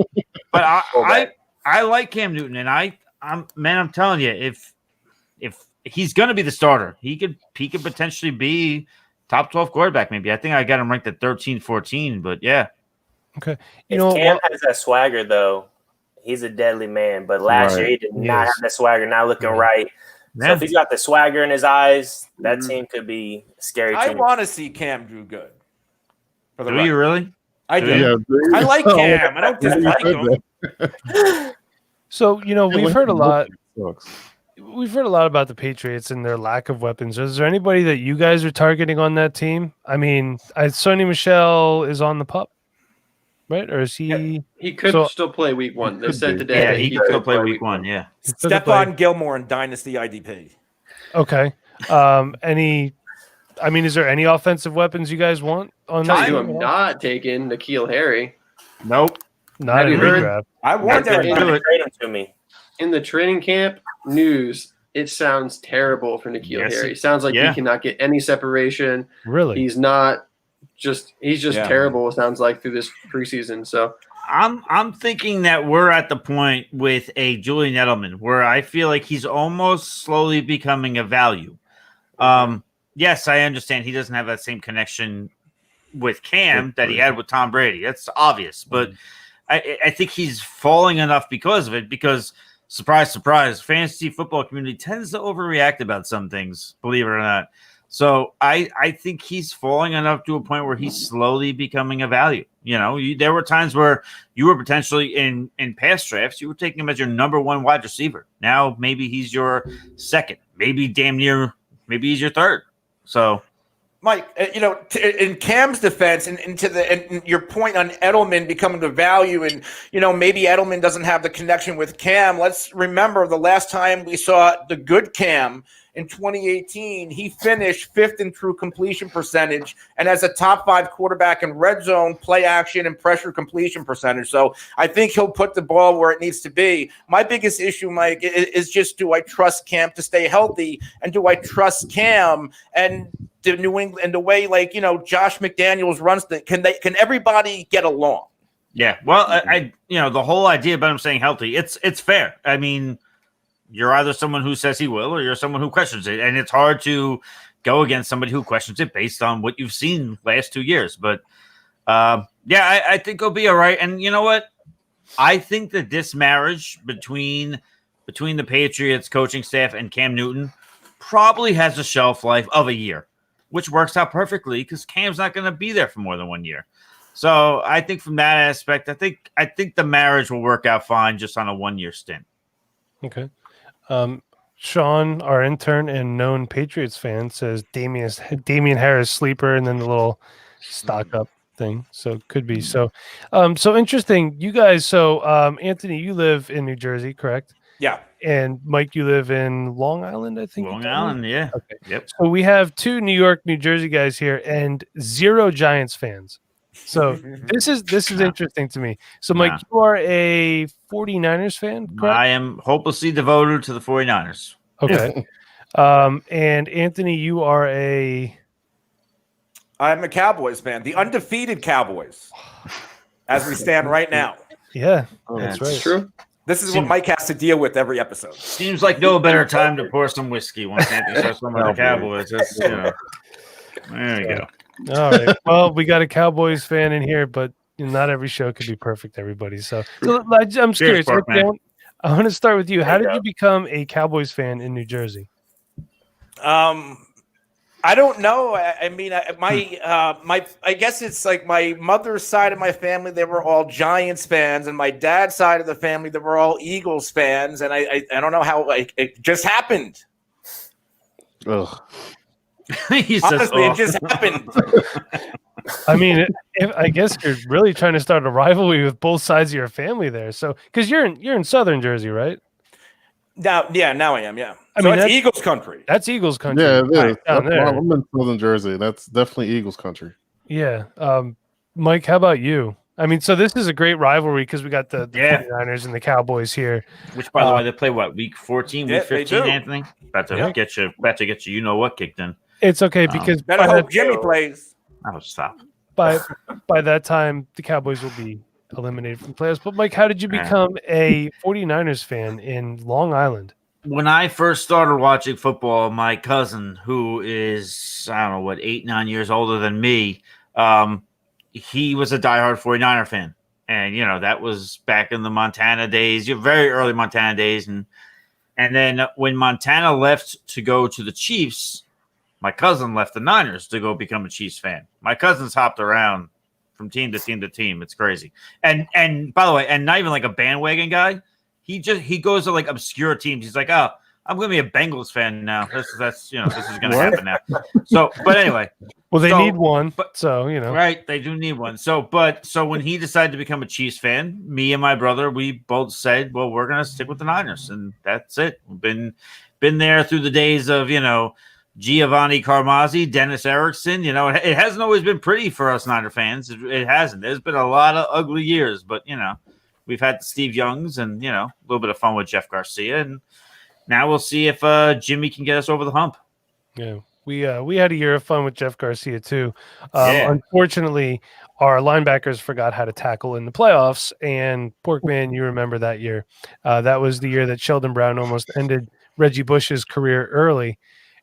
but I like Cam Newton, and I'm telling you, if he's going to be the starter, he could potentially be top 12 quarterback. Maybe I think I got him ranked at 13, 14. But yeah, okay. Cam has that swagger though. He's a deadly man, but last year he did not have that swagger. Not looking right. So if he's got the swagger in his eyes, that team could be a scary. I want to see Cam do good. Do you really? I do. Yeah, I like Cam. I don't dislike him. So we've heard a lot. We've heard a lot about the Patriots and their lack of weapons. Is there anybody that you guys are targeting on that team? I mean, Sonny Michel is on the pup, right? Or is he? Yeah, he could still play week 1. They said today. Yeah, he could still play week 1. Yeah. Stephon Gilmore in Dynasty IDP. Okay. Is there any offensive weapons you guys want on that? I'm not taking N'Keal Harry. Nope. Not in redraft. I want to trade him to me. In the training camp news, it sounds terrible for N'Keal Harry. It sounds like he cannot get any separation. Really? He's just terrible, it sounds like, through this preseason. So I'm thinking that we're at the point with a Julian Edelman where I feel like he's almost slowly becoming a value. Yes, I understand he doesn't have that same connection with Cam that he had with Tom Brady. That's obvious, but I think he's falling enough because of it. Because surprise, surprise, fantasy football community tends to overreact about some things, believe it or not. So I think he's falling enough to a point where he's slowly becoming a value. There were times where you were potentially in past drafts, you were taking him as your number 1 wide receiver. Now maybe he's your second, maybe damn near, maybe he's your third. So, Mike, in Cam's defense, and your point on Edelman becoming the value, and maybe Edelman doesn't have the connection with Cam. Let's remember the last time we saw the good Cam in 2018, he finished 5th in true completion percentage and as a top 5 quarterback in red zone, play action, and pressure completion percentage. So I think he'll put the ball where it needs to be. My biggest issue, Mike, is just, do I trust Cam to stay healthy, and do I trust Cam and the New England and the way, like, Josh McDaniels runs can everybody get along? Yeah, well, I the whole idea about him staying healthy, it's fair. I mean, you're either someone who says he will, or you're someone who questions it, and it's hard to go against somebody who questions it based on what you've seen last 2 years. But I think he'll be all right. And you know what? I think that this marriage between the Patriots coaching staff and Cam Newton probably has a shelf life of a year, which works out perfectly because Cam's not going to be there for more than 1 year. So I think from that aspect, I think the marriage will work out fine just on a 1 year stint. Okay. Sean, our intern and known Patriots fan, says Damian Harris sleeper, and then the little stock up thing. So it could be so interesting. You guys, Anthony, you live in New Jersey, correct? Yeah. And Mike, you live in Long Island, I think. Long Island, yeah. Okay. Yep. So we have 2 New York, New Jersey guys here, and 0 Giants fans. So this is interesting to me. So Mike, you are a 49ers fan, correct? I am hopelessly devoted to the 49ers. Okay. And Anthony, you are I'm a Cowboys fan, the undefeated Cowboys, as we stand right now. Yeah, that's right. True. This is what Mike has to deal with every episode. Seems like no better time to pour some whiskey once Anthony starts talking about the Cowboys. That's, there you go. All right. Well, we got a Cowboys fan in here, but not every show could be perfect, everybody. So I'm curious. Park, I want to start with you. How did you become a Cowboys fan in New Jersey? I don't know. I mean, I guess it's like my mother's side of my family, they were all Giants fans, and my dad's side of the family, they were all Eagles fans, and I don't know how it just happened. Ugh. Honestly, it just happened. I mean, I guess you're really trying to start a rivalry with both sides of your family there. So, because you're in Southern Jersey, right? Now I am. Yeah. I So mean, that's Eagles country. That's Eagles country. Yeah, it is. Right down there. I'm in Southern Jersey. That's definitely Eagles country. Yeah. Mike, how about you? I mean, so this is a great rivalry because we got the 49ers and the Cowboys here. Which, by the way, they play week 14, week 15, Anthony? About to get you, you know what, kicked in. It's okay because better hope Jimmy plays. Oh, stop. By that time, the Cowboys will be eliminated from playoffs. But Mike, how did you become a 49ers fan in Long Island? When I first started watching football, my cousin, who is, 8-9 years older than me, he was a diehard 49er fan. And, that was back in the Montana days, very early Montana days. And then when Montana left to go to the Chiefs, my cousin left the Niners to go become a Chiefs fan. My cousin's hopped around from team to team to team. It's crazy. And by the way, and not even like a bandwagon guy. He goes to like obscure teams. He's like, oh, I'm going to be a Bengals fan now. This is going to happen now. So, but anyway. Well, they need one, right? They do need one. So when he decided to become a Chiefs fan, me and my brother, we both said, well, we're going to stick with the Niners, and that's it. We've been there through the days of Giovanni Carmazzi, Dennis Erickson. It hasn't always been pretty for us Niner fans. It hasn't. There's been a lot of ugly years, but we've had Steve Youngs and a little bit of fun with Jeff Garcia, and now we'll see if Jimmy can get us over the hump. Yeah. We had a year of fun with Jeff Garcia too. Unfortunately, our linebackers forgot how to tackle in the playoffs. And Porkman, you remember that year? That was the year that Sheldon Brown almost ended Reggie Bush's career early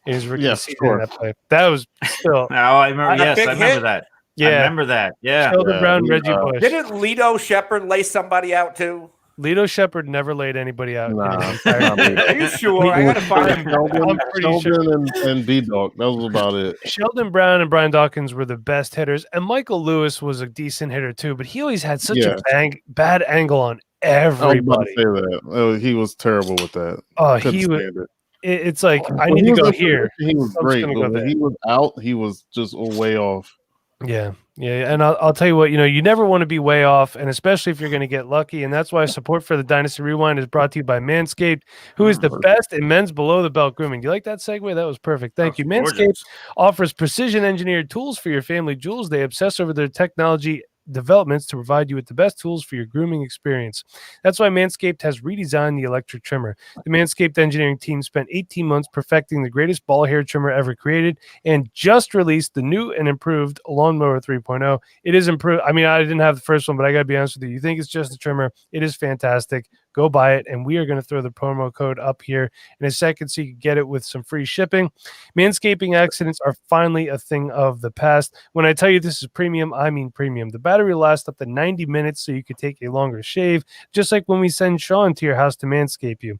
in his rookie season. In that play. That was still. I remember. Yes, I remember that. Yeah, I remember that. Yeah, Sheldon Brown, Reggie Bush. Didn't Lito Shepard lay somebody out too? Lito Shepard never laid anybody out. Are you sure? I gotta find him. I'm pretty sure. And B-Dog. That was about it. Sheldon Brown and Brian Dawkins were the best hitters, and Michael Lewis was a decent hitter too. But he always had such a bad angle on everybody. I was about to say that. He was terrible with that. Oh, he was. It's like I need to go here. He was great, but when he was out, he was just way off. Yeah, and I'll tell you what, you never want to be way off, and especially if you're going to get lucky, and that's why support for the Dynasty Rewind is brought to you by Manscaped, who is the best in men's below-the-belt grooming. Do you like that segue? That was perfect. Thank you. Gorgeous. Manscaped offers precision-engineered tools for your family jewels. They obsess over their technology developments to provide you with the best tools for your grooming experience. That's why Manscaped has redesigned the electric trimmer. The Manscaped engineering team spent 18 months perfecting the greatest ball hair trimmer ever created and just released the new and improved Lawnmower 3.0. It is improved. I mean, I didn't have the first one, but I got to be honest with you. You think it's just a trimmer. It is fantastic. Go buy it, and we are going to throw the promo code up here in a second so you can get it with some free shipping. Manscaping accidents are finally a thing of the past. When I tell you this is premium, I mean premium. The battery lasts up to 90 minutes so you could take a longer shave, just like when we send Sean to your house to manscape you.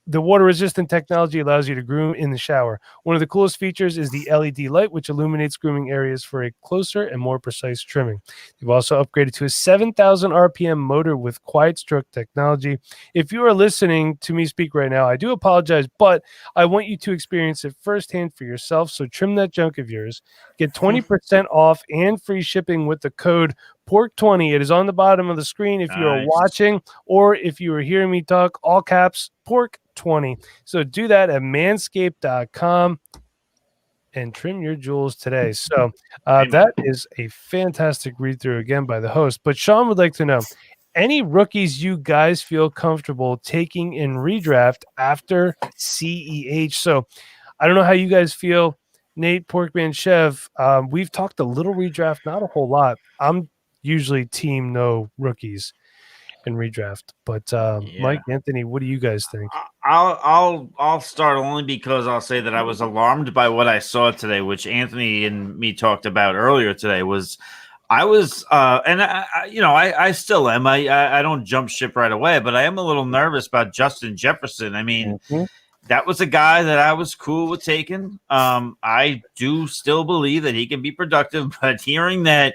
The water-resistant technology allows you to groom in the shower. One of the coolest features is the LED light, which illuminates grooming areas for a closer and more precise trimming. They've also upgraded to a 7,000 RPM motor with quiet stroke technology. If you are listening to me speak right now, I do apologize, but I want you to experience it firsthand for yourself, so trim that junk of yours. Get 20% off and free shipping with the code PORK20. It is on the bottom of the screen if you are watching, or if you are hearing me talk, all caps, PORK20. So do that at manscaped.com and trim your jewels today. So that is a fantastic read through again by the host. But Sean would like to know, any rookies you guys feel comfortable taking in redraft after CEH? So I don't know how you guys feel. Nate, Porkman, Chev, we've talked a little redraft, not a whole lot. I'm usually team no rookies in redraft, but Mike, Anthony, what do you guys think? I'll start only because I'll say that I was alarmed by what I saw today, which Anthony and me talked about earlier today. I still am. I don't jump ship right away, but I am a little nervous about Justin Jefferson. I mean, that was a guy that I was cool with taking. I do still believe that he can be productive, but hearing that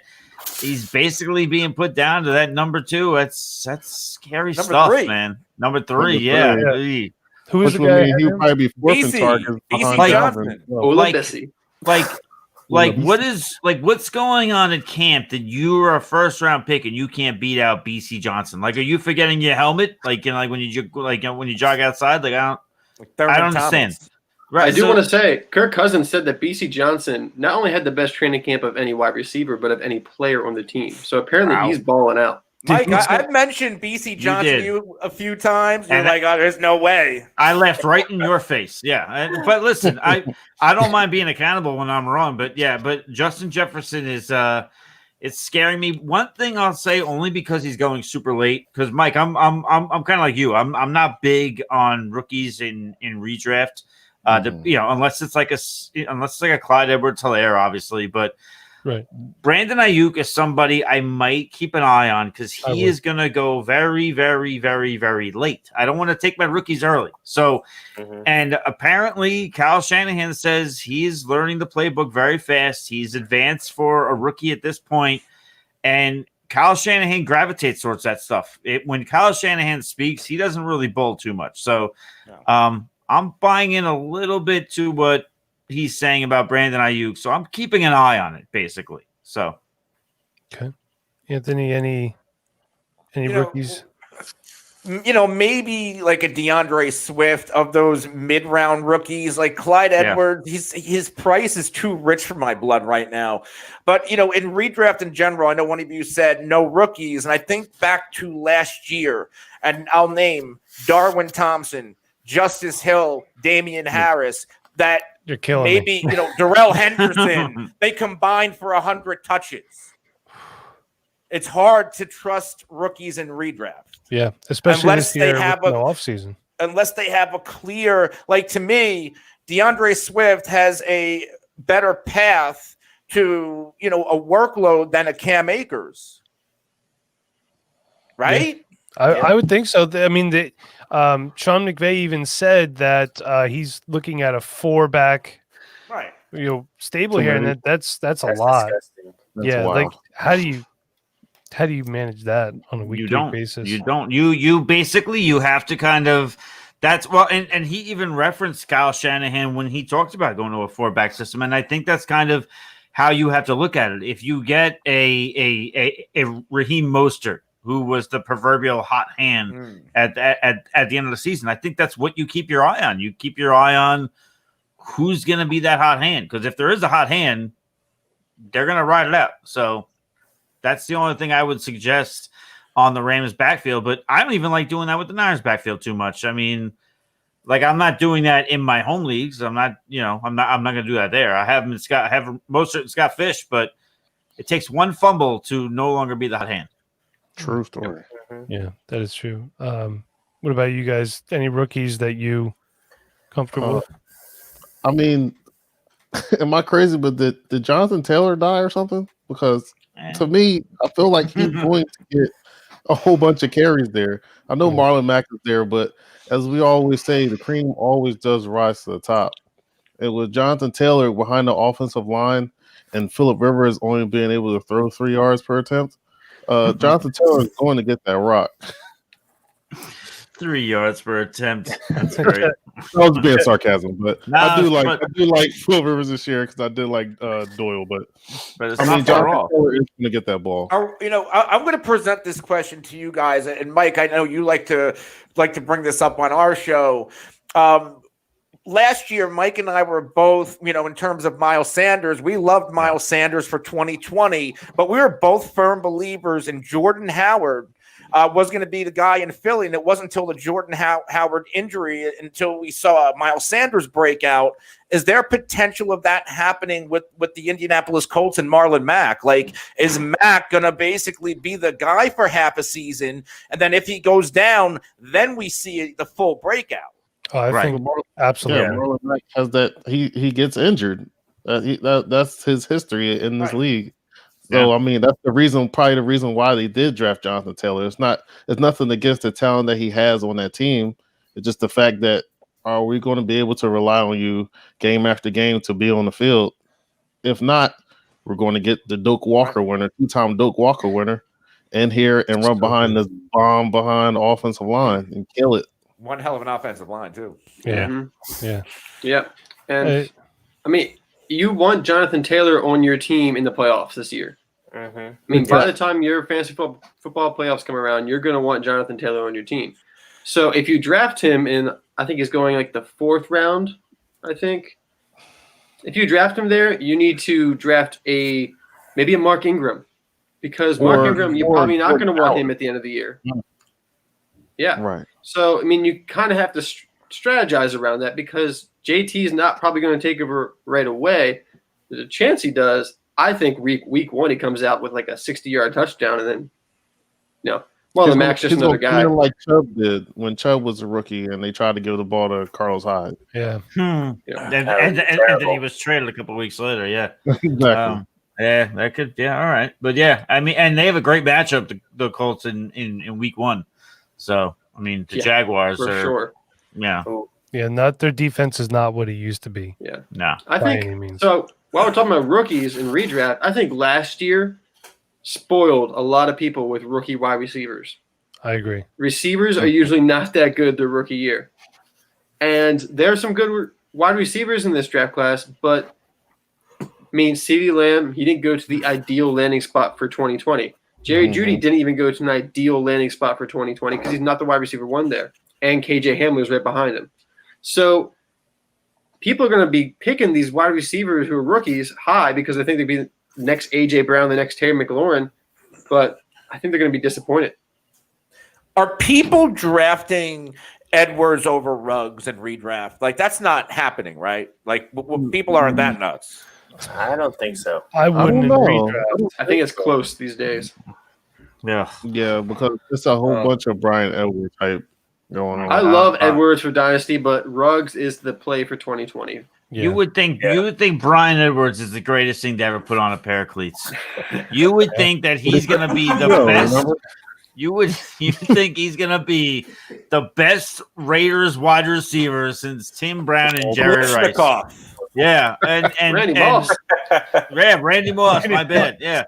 he's basically being put down to that number 2, that's scary stuff, man. Number three, yeah. Who is the guy? He'll probably be fourth in targets behind Johnson. What's going on at camp that you are a first round pick and you can't beat out BC Johnson? Like, are you forgetting your helmet? When you jog outside? I don't understand. Right, I do want to say, Kirk Cousins said that BC Johnson not only had the best training camp of any wide receiver, but of any player on the team. So apparently he's balling out. Mike, I've mentioned BC Johnson to you a few times. You're like, oh, there's no way. I laughed right in your face. Yeah. But listen, I don't mind being accountable when I'm wrong. But Justin Jefferson is it's scaring me. One thing I'll say, only because he's going super late, because Mike, I'm kind of like you. I'm not big on rookies in redraft. Unless it's like a Clyde Edwards-Helaire, obviously, but Brandon Ayuk is somebody I might keep an eye on because he is going to go very, very, very, very late. I don't want to take my rookies early. So, and apparently Kyle Shanahan says he's learning the playbook very fast. He's advanced for a rookie at this point, and Kyle Shanahan gravitates towards that stuff. When Kyle Shanahan speaks, he doesn't really bull too much. So, I'm buying in a little bit to what he's saying about Brandon Ayuk, so I'm keeping an eye on it, basically. So, okay, Anthony, any rookies? Maybe like a DeAndre Swift of those mid-round rookies, like Clyde Edwards. His price is too rich for my blood right now. But in redraft in general, I know one of you said no rookies, and I think back to last year, and I'll name Darwin Thompson, Justice Hill, Damian Harris, that you're killing maybe, me. Darrell Henderson, they combined for 100 touches. It's hard to trust rookies in redraft. Yeah, especially this year with no offseason. Unless they have a clear, to me, DeAndre Swift has a better path to, a workload than a Cam Akers. Right? Yeah. I would think so. I mean, Sean McVay even said that he's looking at a 4-back, stable here, and that's a lot. Wild. How do you manage that on a week-to-week basis? You don't. You basically you have to kind of. That's and he even referenced Kyle Shanahan when he talked about going to a 4-back system, and I think that's kind of how you have to look at it. If you get a Raheem Mostert, who was the proverbial hot hand at the end of the season, I think that's what you keep your eye on. You keep your eye on who's going to be that hot hand, because if there is a hot hand, they're going to ride it out. So that's the only thing I would suggest on the Rams backfield. But I don't even like doing that with the Niners backfield too much. I mean, like, I'm not doing that in my home leagues. I'm not going to do that there. I have Mostert and Scott Fish, but it takes one fumble to no longer be the hot hand. True story. Yeah, that is true. What about you guys? Any rookies that you comfortable with? I mean, am I crazy? But did Jonathan Taylor die or something? Because to me, I feel like he's going to get a whole bunch of carries there. I know Marlon Mack is there, but as we always say, the cream always does rise to the top. And with Jonathan Taylor behind the offensive line and Phillip Rivers only being able to throw 3 yards per attempt, Jonathan Taylor is going to get that rock. 3 yards per attempt. That's great. I was being sarcasm, but I do like Phillip Rivers this year because I did like Doyle, but it's I mean, not far Jonathan off. Taylor is going to get that ball. I'm going to present this question to you guys, and Mike, I know you like to bring this up on our show. Last year, Mike and I were both, in terms of Miles Sanders, we loved Miles Sanders for 2020, but we were both firm believers in Jordan Howard was going to be the guy in Philly, and it wasn't until the Jordan Howard injury until we saw Miles Sanders break out. Is there potential of that happening with the Indianapolis Colts and Marlon Mack? Like, is Mack going to basically be the guy for half a season, and then if he goes down, then we see the full breakout? Oh, I think absolutely. Yeah, Marlon Mack has that. He gets injured. That's his history in this league. So I mean, that's probably the reason why they did draft Jonathan Taylor. It's nothing against the talent that he has on that team. It's just the fact that, are we going to be able to rely on you game after game to be on the field? If not, we're going to get the Doak Walker winner, 2-time Doak Walker winner, in here and run behind this bomb behind the offensive line and kill it. One hell of an offensive line too. Yeah. Mm-hmm. Yeah. And I mean, you want Jonathan Taylor on your team in the playoffs this year. Mm-hmm. I mean, by the time your fantasy football playoffs come around, you're going to want Jonathan Taylor on your team. So if you draft him in, I think he's going like the 4th round, I think. If you draft him there, you need to draft maybe a Mark Ingram, because Mark Ingram, you're probably not going to want him at the end of the year. Yeah. Right. So, I mean, you kind of have to strategize around that, because JT is not probably going to take over right away. There's a chance he does. I think week 1 he comes out with like a 60-yard touchdown, and then, the Mack's just another guy. Like Chubb did when Chubb was a rookie and they tried to give the ball to Carlos Hyde. Yeah. And then he was traded a couple of weeks later. Yeah. Exactly. That could. Yeah. All right. But yeah, I mean, and they have a great matchup, the Colts in week 1. So, I mean, the Jaguars for sure. Yeah. Yeah. Their defense is not what it used to be. Yeah. No. I think so. While we're talking about rookies and redraft, I think last year spoiled a lot of people with rookie wide receivers. I agree. Receivers are usually not that good their rookie year. And there are some good wide receivers in this draft class, but I mean, CeeDee Lamb, he didn't go to the ideal landing spot for 2020. Jerry Jeudy didn't even go to an ideal landing spot for 2020 because he's not the wide receiver 1 there. And KJ Hamler's right behind him. So people are going to be picking these wide receivers who are rookies high because they think they'd be the next A.J. Brown, the next Terry McLaurin. But I think they're going to be disappointed. Are people drafting Edwards over Ruggs and redraft? Like, that's not happening, right? Like, people aren't that nuts. I don't think so. I wouldn't in redraft. I think it's close these days. Yeah. Yeah, because it's a whole bunch of Brian Edwards type going on. I love Edwards for Dynasty, but Ruggs is the play for 2020. Yeah. You would think Brian Edwards is the greatest thing to ever put on a pair of cleats. You would think that he's going to be the best. You think he's going to be the best Raiders wide receiver since Tim Brown and Jerry Rice. Yeah, and Randy Moss. Yeah, Randy Moss. My bad. Yeah.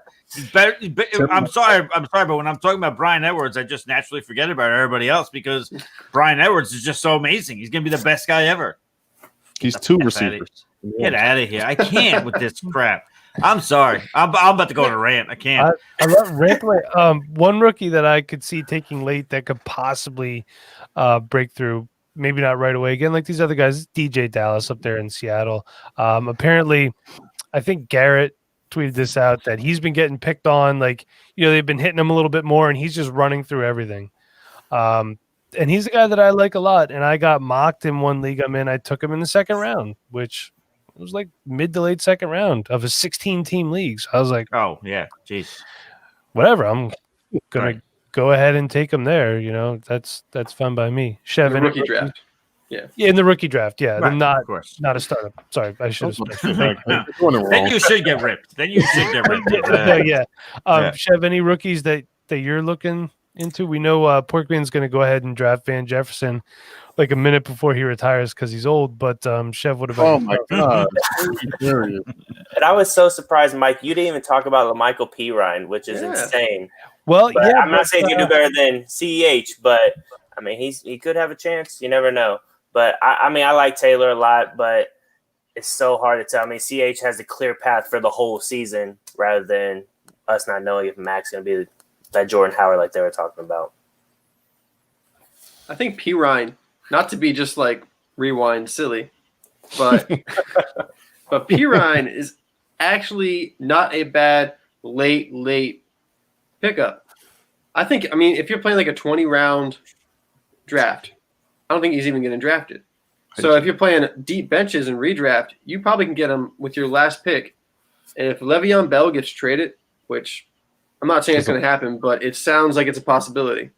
I'm sorry, but when I'm talking about Brian Edwards, I just naturally forget about everybody else because Brian Edwards is just so amazing. He's going to be the best guy ever. He's 2 receivers. Get out of here. I can't with this crap. I'm sorry. I'm about to go on a rant. I can't. I love rant away. One rookie that I could see taking late that could possibly break through. Maybe not right away. Again, like these other guys, DJ Dallas up there in Seattle. Apparently, I think Garrett tweeted this out that he's been getting picked on. Like, they've been hitting him a little bit more, and he's just running through everything. And he's a guy that I like a lot. And I got mocked in one league I'm in. I took him in the second round, which was like mid to late second round of a 16-team league. So I was like, oh, yeah. Jeez. Whatever. I'm going to go ahead and take him there. That's fun by me. Chev, the rookie draft. Yeah, in the rookie draft. Yeah, Right, not of course. not a startup. Sorry, I should have. Then you should get ripped. Yeah. Chev, any rookies that you're looking into? We know Porkman's going to go ahead and draft Van Jefferson like a minute before he retires because he's old. But Chev, what about? Oh my god! And I was so surprised, Mike. You didn't even talk about LaMichael Pirine, which is insane. Well, but I'm not saying you do better than CEH, but I mean he could have a chance. You never know. But I mean I like Taylor a lot, but it's so hard to tell. I mean CH has a clear path for the whole season rather than us not knowing if Mac's going to be that Jordan Howard like they were talking about. I think Pirine, not to be just like rewind silly, but but Pirine is actually not a bad late pickup. I mean, if you're playing like a 20-round draft, I don't think he's even getting drafted. So if you're playing deep benches and redraft, you probably can get him with your last pick. And if Le'Veon Bell gets traded, which I'm not saying it's going to happen, but it sounds like it's a possibility. I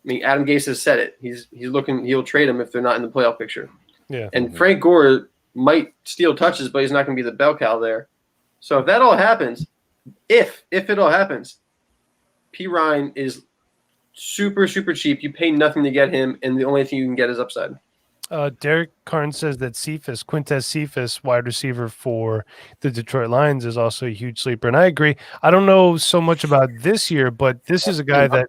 mean, Adam Gase has said it. He'll trade him if they're not in the playoff picture. Yeah. And Frank Gore might steal touches, but he's not going to be the bell cow there. So if that all happens, if it all happens, Pirine is super, super cheap. You pay nothing to get him, and the only thing you can get is upside. Derek Carnes says that Quintez Cephas, wide receiver for the Detroit Lions, is also a huge sleeper. And I agree. I don't know so much about this year, but this is a guy that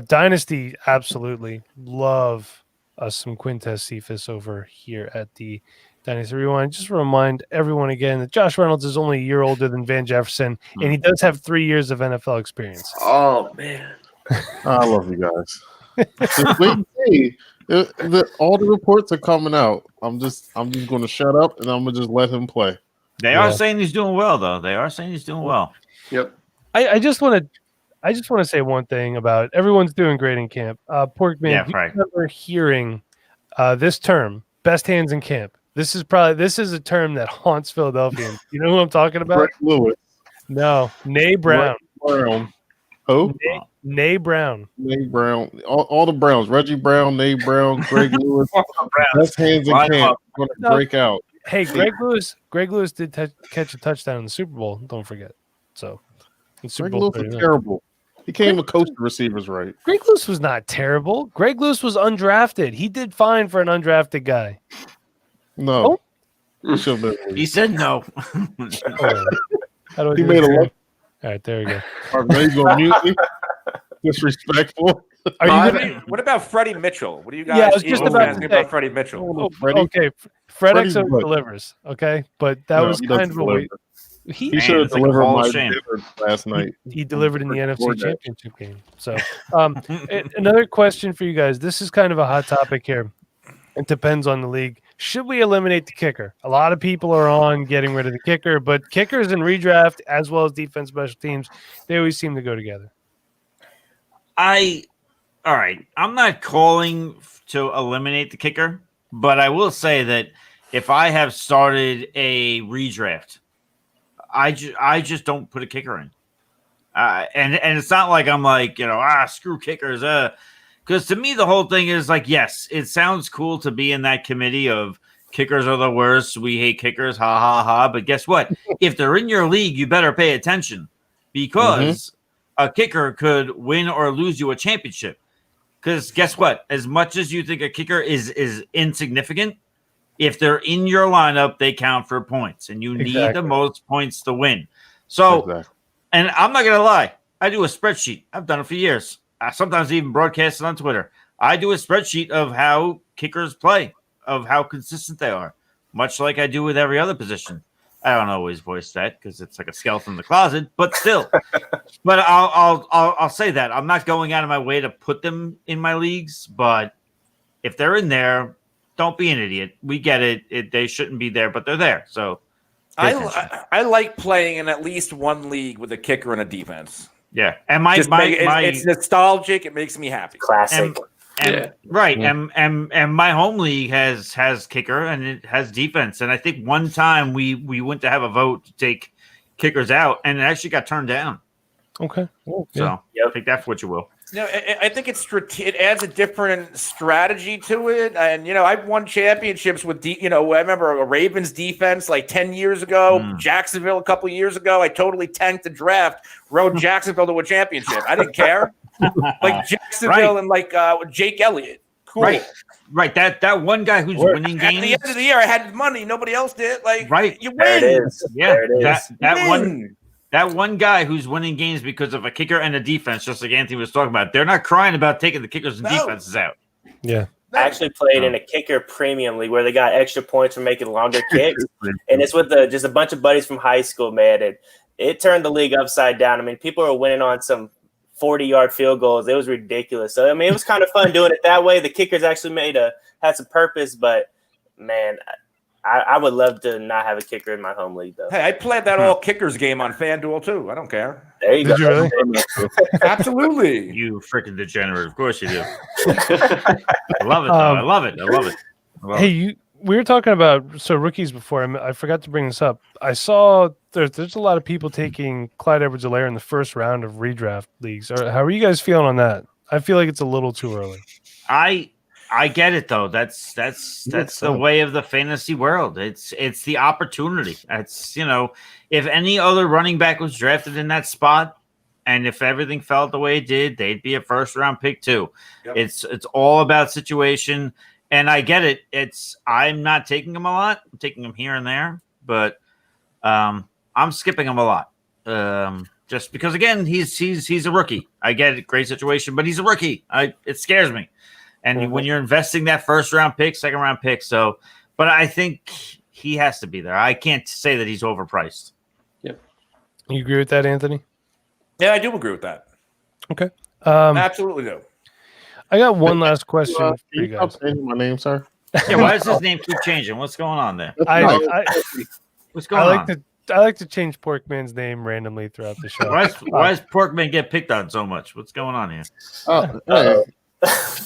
Dynasty, absolutely love us some Quintez Cephas over here at the Dynasty Rewind. Just to remind everyone again that Josh Reynolds is only a year older than Van Jefferson, and he does have 3 years of NFL experience. Oh, man. I love you guys. Just wait and see. All the reports are coming out. I'm just going to shut up and I'm going to just let him play. They are saying he's doing well, though. They are saying he's doing well. Yep. I just want to say one thing about everyone's doing great in camp. Porkman, do you remember hearing this term, best hands in camp? This is a term that haunts Philadelphians. You know who I'm talking about? Greg Lewis. No, Nay Brown. Who? Nay Brown. Nay Brown. All the Browns. Reggie Brown, Nay Brown, Greg Lewis. Best hands in camp. Going to break out. Hey, Greg Lewis did catch a touchdown in the Super Bowl. Don't forget. So, Greg Lewis was terrible. He can't even coach the receivers right. Greg Lewis was not terrible. Greg Lewis was undrafted. He did fine for an undrafted guy. No. He said no. How do I he made a look. All right, there we go. Are you going to mute me? Disrespectful. What about Freddie Mitchell? What do you guys? Yeah, I was just about Freddie Mitchell. Okay, Fred Exo delivers. Okay, but that was kind of a way. He should have delivered my dinner last night. He delivered in the NFC Championship game. So, another question for you guys. This is kind of a hot topic here. It depends on the league. Should we eliminate the kicker? A lot of people are on getting rid of the kicker, but kickers in redraft as well as defense special teams, they always seem to go together. All right. I'm not calling to eliminate the kicker, but I will say that if I have started a redraft, I just don't put a kicker in. And it's not like I'm like, screw kickers. Because to me, the whole thing is like, yes, it sounds cool to be in that committee of kickers are the worst. We hate kickers. Ha, ha, ha. But guess what? If they're in your league, you better pay attention because a kicker could win or lose you a championship. Because guess what? As much as you think a kicker is insignificant, if they're in your lineup, they count for points, and you need the most points to win. So, and I'm not going to lie. I do a spreadsheet. I've done it for years. I sometimes even broadcast it on Twitter. I do a spreadsheet of how kickers play, of how consistent they are, much like I do with every other position. I don't always voice that because it's like a skeleton in the closet, but still. But I'll say that I'm not going out of my way to put them in my leagues. But if they're in there, don't be an idiot. We get it. They shouldn't be there, but they're there. So I like playing in at least one league with a kicker and a defense. yeah, and it's nostalgic. It makes me happy. Classic. Right, and my home league has kicker and it has defense, and I think one time we went to have a vote to take kickers out, and it actually got turned down. Okay, So take that for what you will. No, I think it adds a different strategy to it, and I've won championships with I remember a Ravens defense like 10 years ago, Jacksonville a couple years ago. I totally tanked the draft, rode Jacksonville to a championship. I didn't care. Like Jacksonville and like Jake Elliott. Cool. Right. That one guy who's winning games. At the end of the year, I had money. Nobody else did. Like, you win. There it is. Yeah. There it is. That one guy who's winning games because of a kicker and a defense, just like Anthony was talking about. They're not crying about taking the kickers and defenses out. Yeah. I actually played in a kicker premium league where they got extra points for making longer kicks. And it's with just a bunch of buddies from high school, man. And it turned the league upside down. I mean, people are winning on some 40-yard field goals. It was ridiculous. So, I mean, it was kind of fun doing it that way. The kickers actually had some purpose, but, man, I would love to not have a kicker in my home league, though. Hey, I played that all kickers game on FanDuel, too. I don't care. There you go. Did you really? Absolutely. You freaking degenerate. Of course you do. I love it, though. I love it. Hey, we were talking about rookies before. I forgot to bring this up. I saw there's a lot of people taking Clyde Edwards-Helaire in the first round of redraft leagues. How are you guys feeling on that? I feel like it's a little too early. I get it though. That's the way of the fantasy world. It's the opportunity. That's if any other running back was drafted in that spot, and if everything felt the way it did, they'd be a first round pick too. Yep. It's all about situation. And I get it. I'm not taking him a lot. I'm taking him here and there, but I'm skipping him a lot. Just because again, he's a rookie. I get it, great situation, but he's a rookie. It scares me. And when you're investing that first round pick, second round pick, but I think he has to be there. I can't say that he's overpriced. Yep. You agree with that, Anthony? Yeah, I do agree with that. Okay. Absolutely do. I got one last question for you guys. My name, sir. Yeah, why does his name keep changing? What's going on there? What's going on? I like to change Porkman's name randomly throughout the show. Why does Porkman get picked on so much? What's going on here? Hey.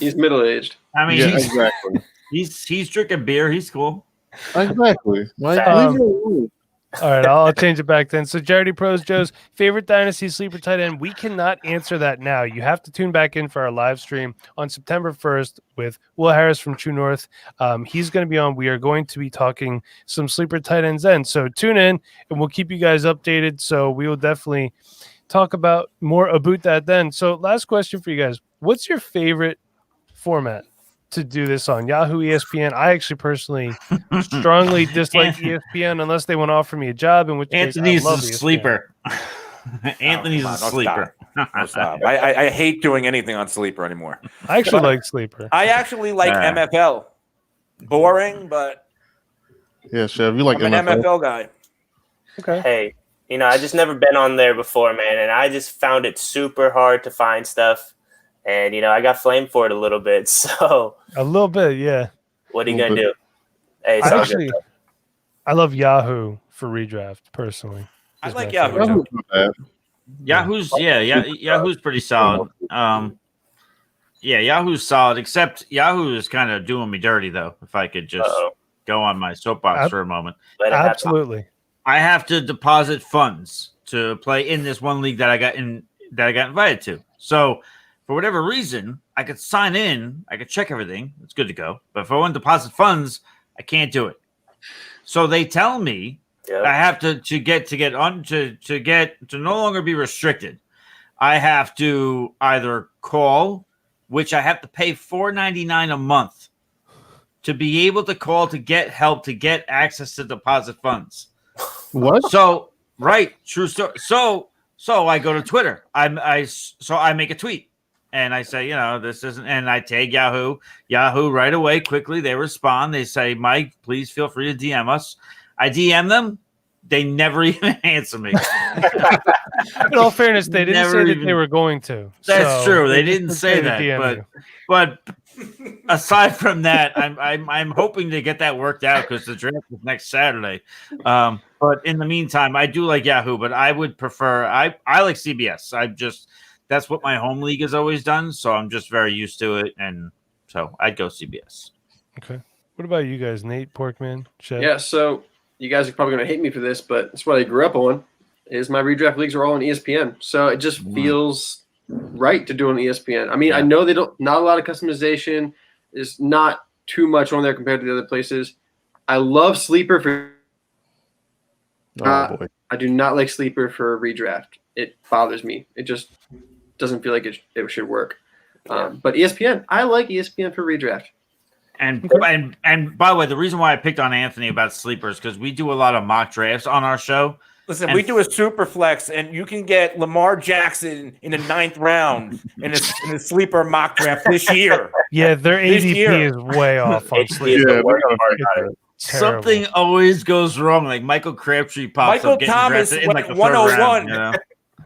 He's middle-aged. I mean, exactly. He's drinking beer. He's cool. Exactly. All right, I'll change it back then. So, Jardy Pros, Joe's favorite Dynasty sleeper tight end. We cannot answer that now. You have to tune back in for our live stream on September 1st with Will Harris from True North. He's going to be on. We are going to be talking some sleeper tight ends then. So, tune in, and we'll keep you guys updated. So, we will definitely talk about more about that then. So, last question for you guys. What's your favorite format to do this on? Yahoo, ESPN? I actually personally strongly dislike ESPN unless they want to offer me a job. In which Anthony's a sleeper. Anthony's a sleeper. Stop. I hate doing anything on sleeper anymore. I actually like sleeper. I actually like MFL. Boring, but yeah, Chev, you like I'm an MFL guy. Okay. Hey, I just never been on there before, man, and I just found it super hard to find stuff. And, I got flamed for it a little bit. So a little bit, yeah. What are you going to do? Hey, I love Yahoo for redraft, personally. I like Yahoo. Yahoo's pretty solid. Yahoo's solid, except Yahoo is kind of doing me dirty, though, if I could just go on my soapbox for a moment. Absolutely. I have to deposit funds to play in this one league that I got invited to. So for whatever reason, I could sign in, I could check everything, it's good to go. But if I want to deposit funds, I can't do it. So they tell me I have to no longer be restricted. I have to either call, which I have to pay $4.99 a month to be able to call to get help to get access to deposit funds. What? So true story. So I go to Twitter. I make a tweet. And I say, this isn't, and I tag Yahoo right away, quickly. They respond. They say, Mike, please feel free to DM us. I DM them. they never even answer me. In all fairness, they didn't Never say that even- they were going to. That's so true. They just didn't didn't say to that, DM you. but aside from that, I'm hoping to get that worked out because the draft is next Saturday. But in the meantime, I do like Yahoo, but I would prefer I like CBS. That's what my home league has always done, so I'm just very used to it, and so I'd go CBS. Okay. What about you guys, Nate, Porkman, Chef? Yeah, so you guys are probably going to hate me for this, but it's what I grew up on. Is my redraft leagues are all on ESPN, so it just feels right to do on ESPN. I mean, I know not a lot of customization. Is not too much on there compared to the other places. I love Sleeper for. Oh boy. I do not like Sleeper for redraft. It bothers me. It just doesn't feel like it should work. But ESPN, I like ESPN for redraft. And by the way, the reason why I picked on Anthony about sleepers because we do a lot of mock drafts on our show. Listen, we do a super flex, and you can get Lamar Jackson in the 9th round in a sleeper mock draft this year. Yeah, their ADP is way off on Sleeper. Something always goes wrong. Like Michael Crabtree pops Michael up getting Thomas drafted in went like the 101. third round, you know?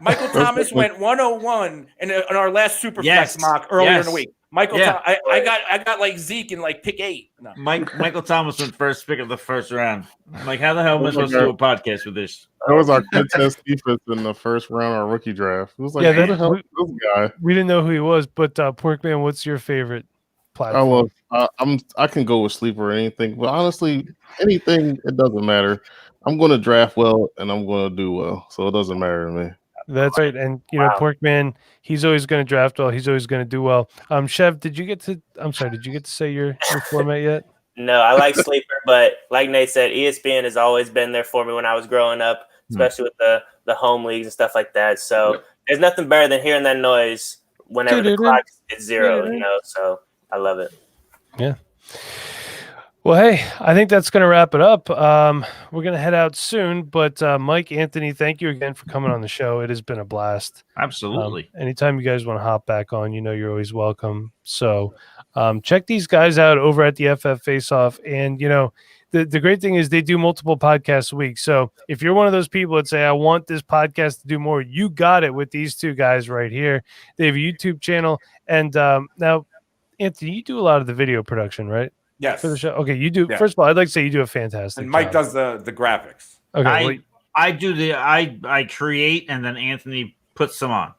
Michael Thomas went 101 in our last super flex mock earlier in the week. I got like Zeke in like pick 8. No. Michael Thomas went first pick of the first round. I'm like, how the hell am I supposed to do a podcast with this? That was our contest defense in the first round of our rookie draft. It was like, who the hell is this guy? We didn't know who he was, but Porkman, what's your favorite platform? I can go with Sleeper or anything, but honestly, anything, it doesn't matter. I'm going to draft well and I'm going to do well, so it doesn't matter to me. That's right, and you know, Porkman, he's always going to draft well. He's always going to do well. Chev, did you get to say your format yet? No, I like Sleeper, but like Nate said, ESPN has always been there for me when I was growing up, especially with the home leagues and stuff like that. So there's nothing better than hearing that noise whenever the clock is 0, you know. So I love it. Yeah. Well, hey, I think that's going to wrap it up. We're going to head out soon, but Mike, Anthony, thank you again for coming on the show. It has been a blast. Absolutely. Anytime you guys want to hop back on, you know you're always welcome. So check these guys out over at the FFfaceoff. And, you know, the great thing is they do multiple podcasts a week. So if you're one of those people that say, I want this podcast to do more, you got it with these two guys right here. They have a YouTube channel. And now, Anthony, you do a lot of the video production, right? Yes. For the show. Okay, you do. Yeah. First of all, I'd like to say you do a fantastic And Mike job. does the graphics. Okay. I do I create and then Anthony puts them on.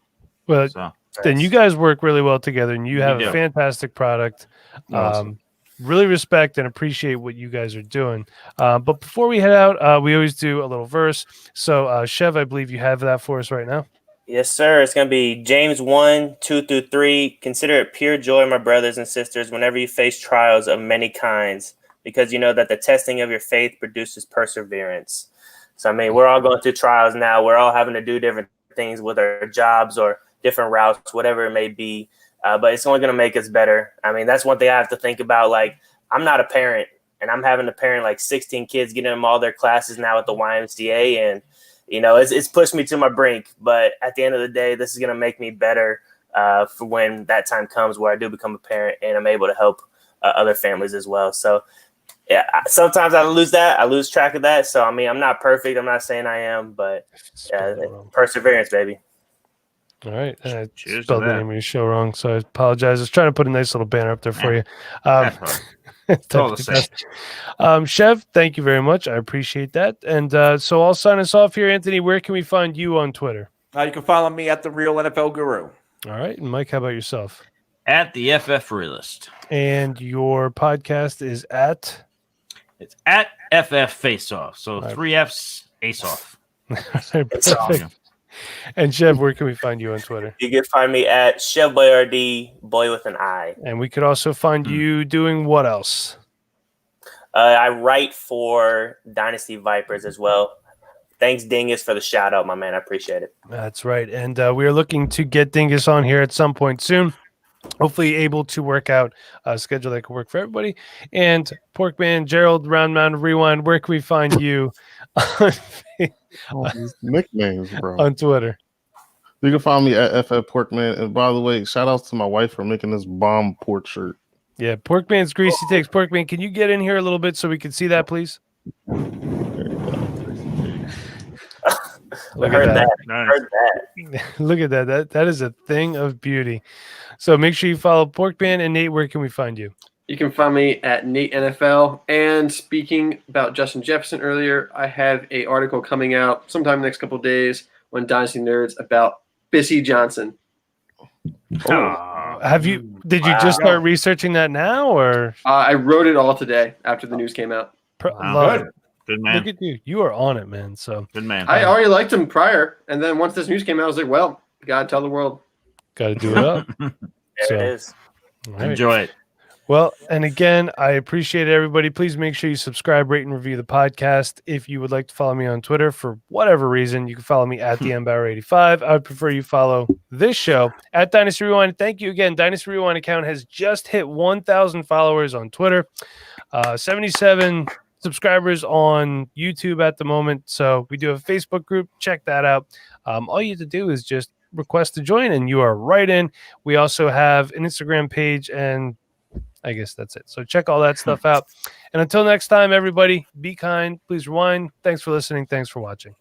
Well, So then you guys work really well together and you have a fantastic product. Awesome. Really respect and appreciate what you guys are doing. But before we head out, we always do a little verse. So, Chev, I believe you have that for us right now. Yes, sir. It's going to be James 1:2-3. Consider it pure joy, my brothers and sisters, whenever you face trials of many kinds, because you know that the testing of your faith produces perseverance. So, I mean, we're all going through trials now. We're all having to do different things with our jobs or different routes, whatever it may be. But it's only going to make us better. I mean, that's one thing I have to think about. Like, I'm not a parent, and I'm having to parent like 16 kids, getting them all their classes now at the YMCA, and you know, it's pushed me to my brink, but at the end of the day, this is going to make me better for when that time comes where I do become a parent and I'm able to help other families as well. So, yeah, sometimes I lose track of that. So, I mean, I'm not perfect. I'm not saying I am, but perseverance, baby. All right. And I Cheers spelled to the that. name of your show wrong, so I apologize. I was trying to put a nice little banner up there for you. It's all the same. Chev, thank you very much. I appreciate that. And so I'll sign us off here. Anthony, where can we find you on Twitter? You can follow me at The Real NFL Guru. All right. And Mike, how about yourself? At the FF Realist. And your podcast is at? It's at FFfaceoff. So Right. 3 F's ace off. Perfect. And Chev, where can we find you on Twitter? You can find me at Chev Boyardee, boy with an I. And we could also find you doing what else? I write for Dynasty Vipers as well. Thanks, Dingus, for the shout out, my man. I appreciate it. That's right. And we are looking to get Dingus on here at some point soon. Hopefully able to work out a schedule that can work for everybody. And Porkman, Gerald, Round Mound Rewind, where can we find you All these nicknames, bro. on Twitter? You can find me at FF Porkman. And by the way, shout outs to my wife for making this bomb pork shirt. Yeah, Porkman's Greasy Takes. Porkman, can you get in here a little bit so we can see that, please? Look Heard at that. that. Nice. Heard that. Look at that. That is a thing of beauty. So make sure you follow Porkman. And Nate, where can we find you? You can find me at Nate NFL. And speaking about Justin Jefferson earlier, I have a article coming out sometime in the next couple of days on Dynasty Nerds about Bissy Johnson. Did you just start researching that now, or I wrote it all today after the news came out. love it. Good man. Look at you. You are on it, man. So Good man. I already liked him prior, and then once this news came out, I was like, well, you gotta tell the world. got to do it up. There So, it is. all right. Enjoy it. Well, and again, I appreciate it, everybody. Please make sure you subscribe, rate, and review the podcast. If you would like to follow me on Twitter for whatever reason, you can follow me at the MBauer85. I would prefer you follow this show at Dynasty Rewind. Thank you again. Dynasty Rewind account has just hit 1,000 followers on Twitter, 77 subscribers on YouTube at the moment. So we do have a Facebook group. Check that out. All you have to do is just request to join, and you are right in. We also have an Instagram page, and I guess that's it. So check all that stuff out. And until next time, everybody, be kind. Please rewind. Thanks for listening. Thanks for watching.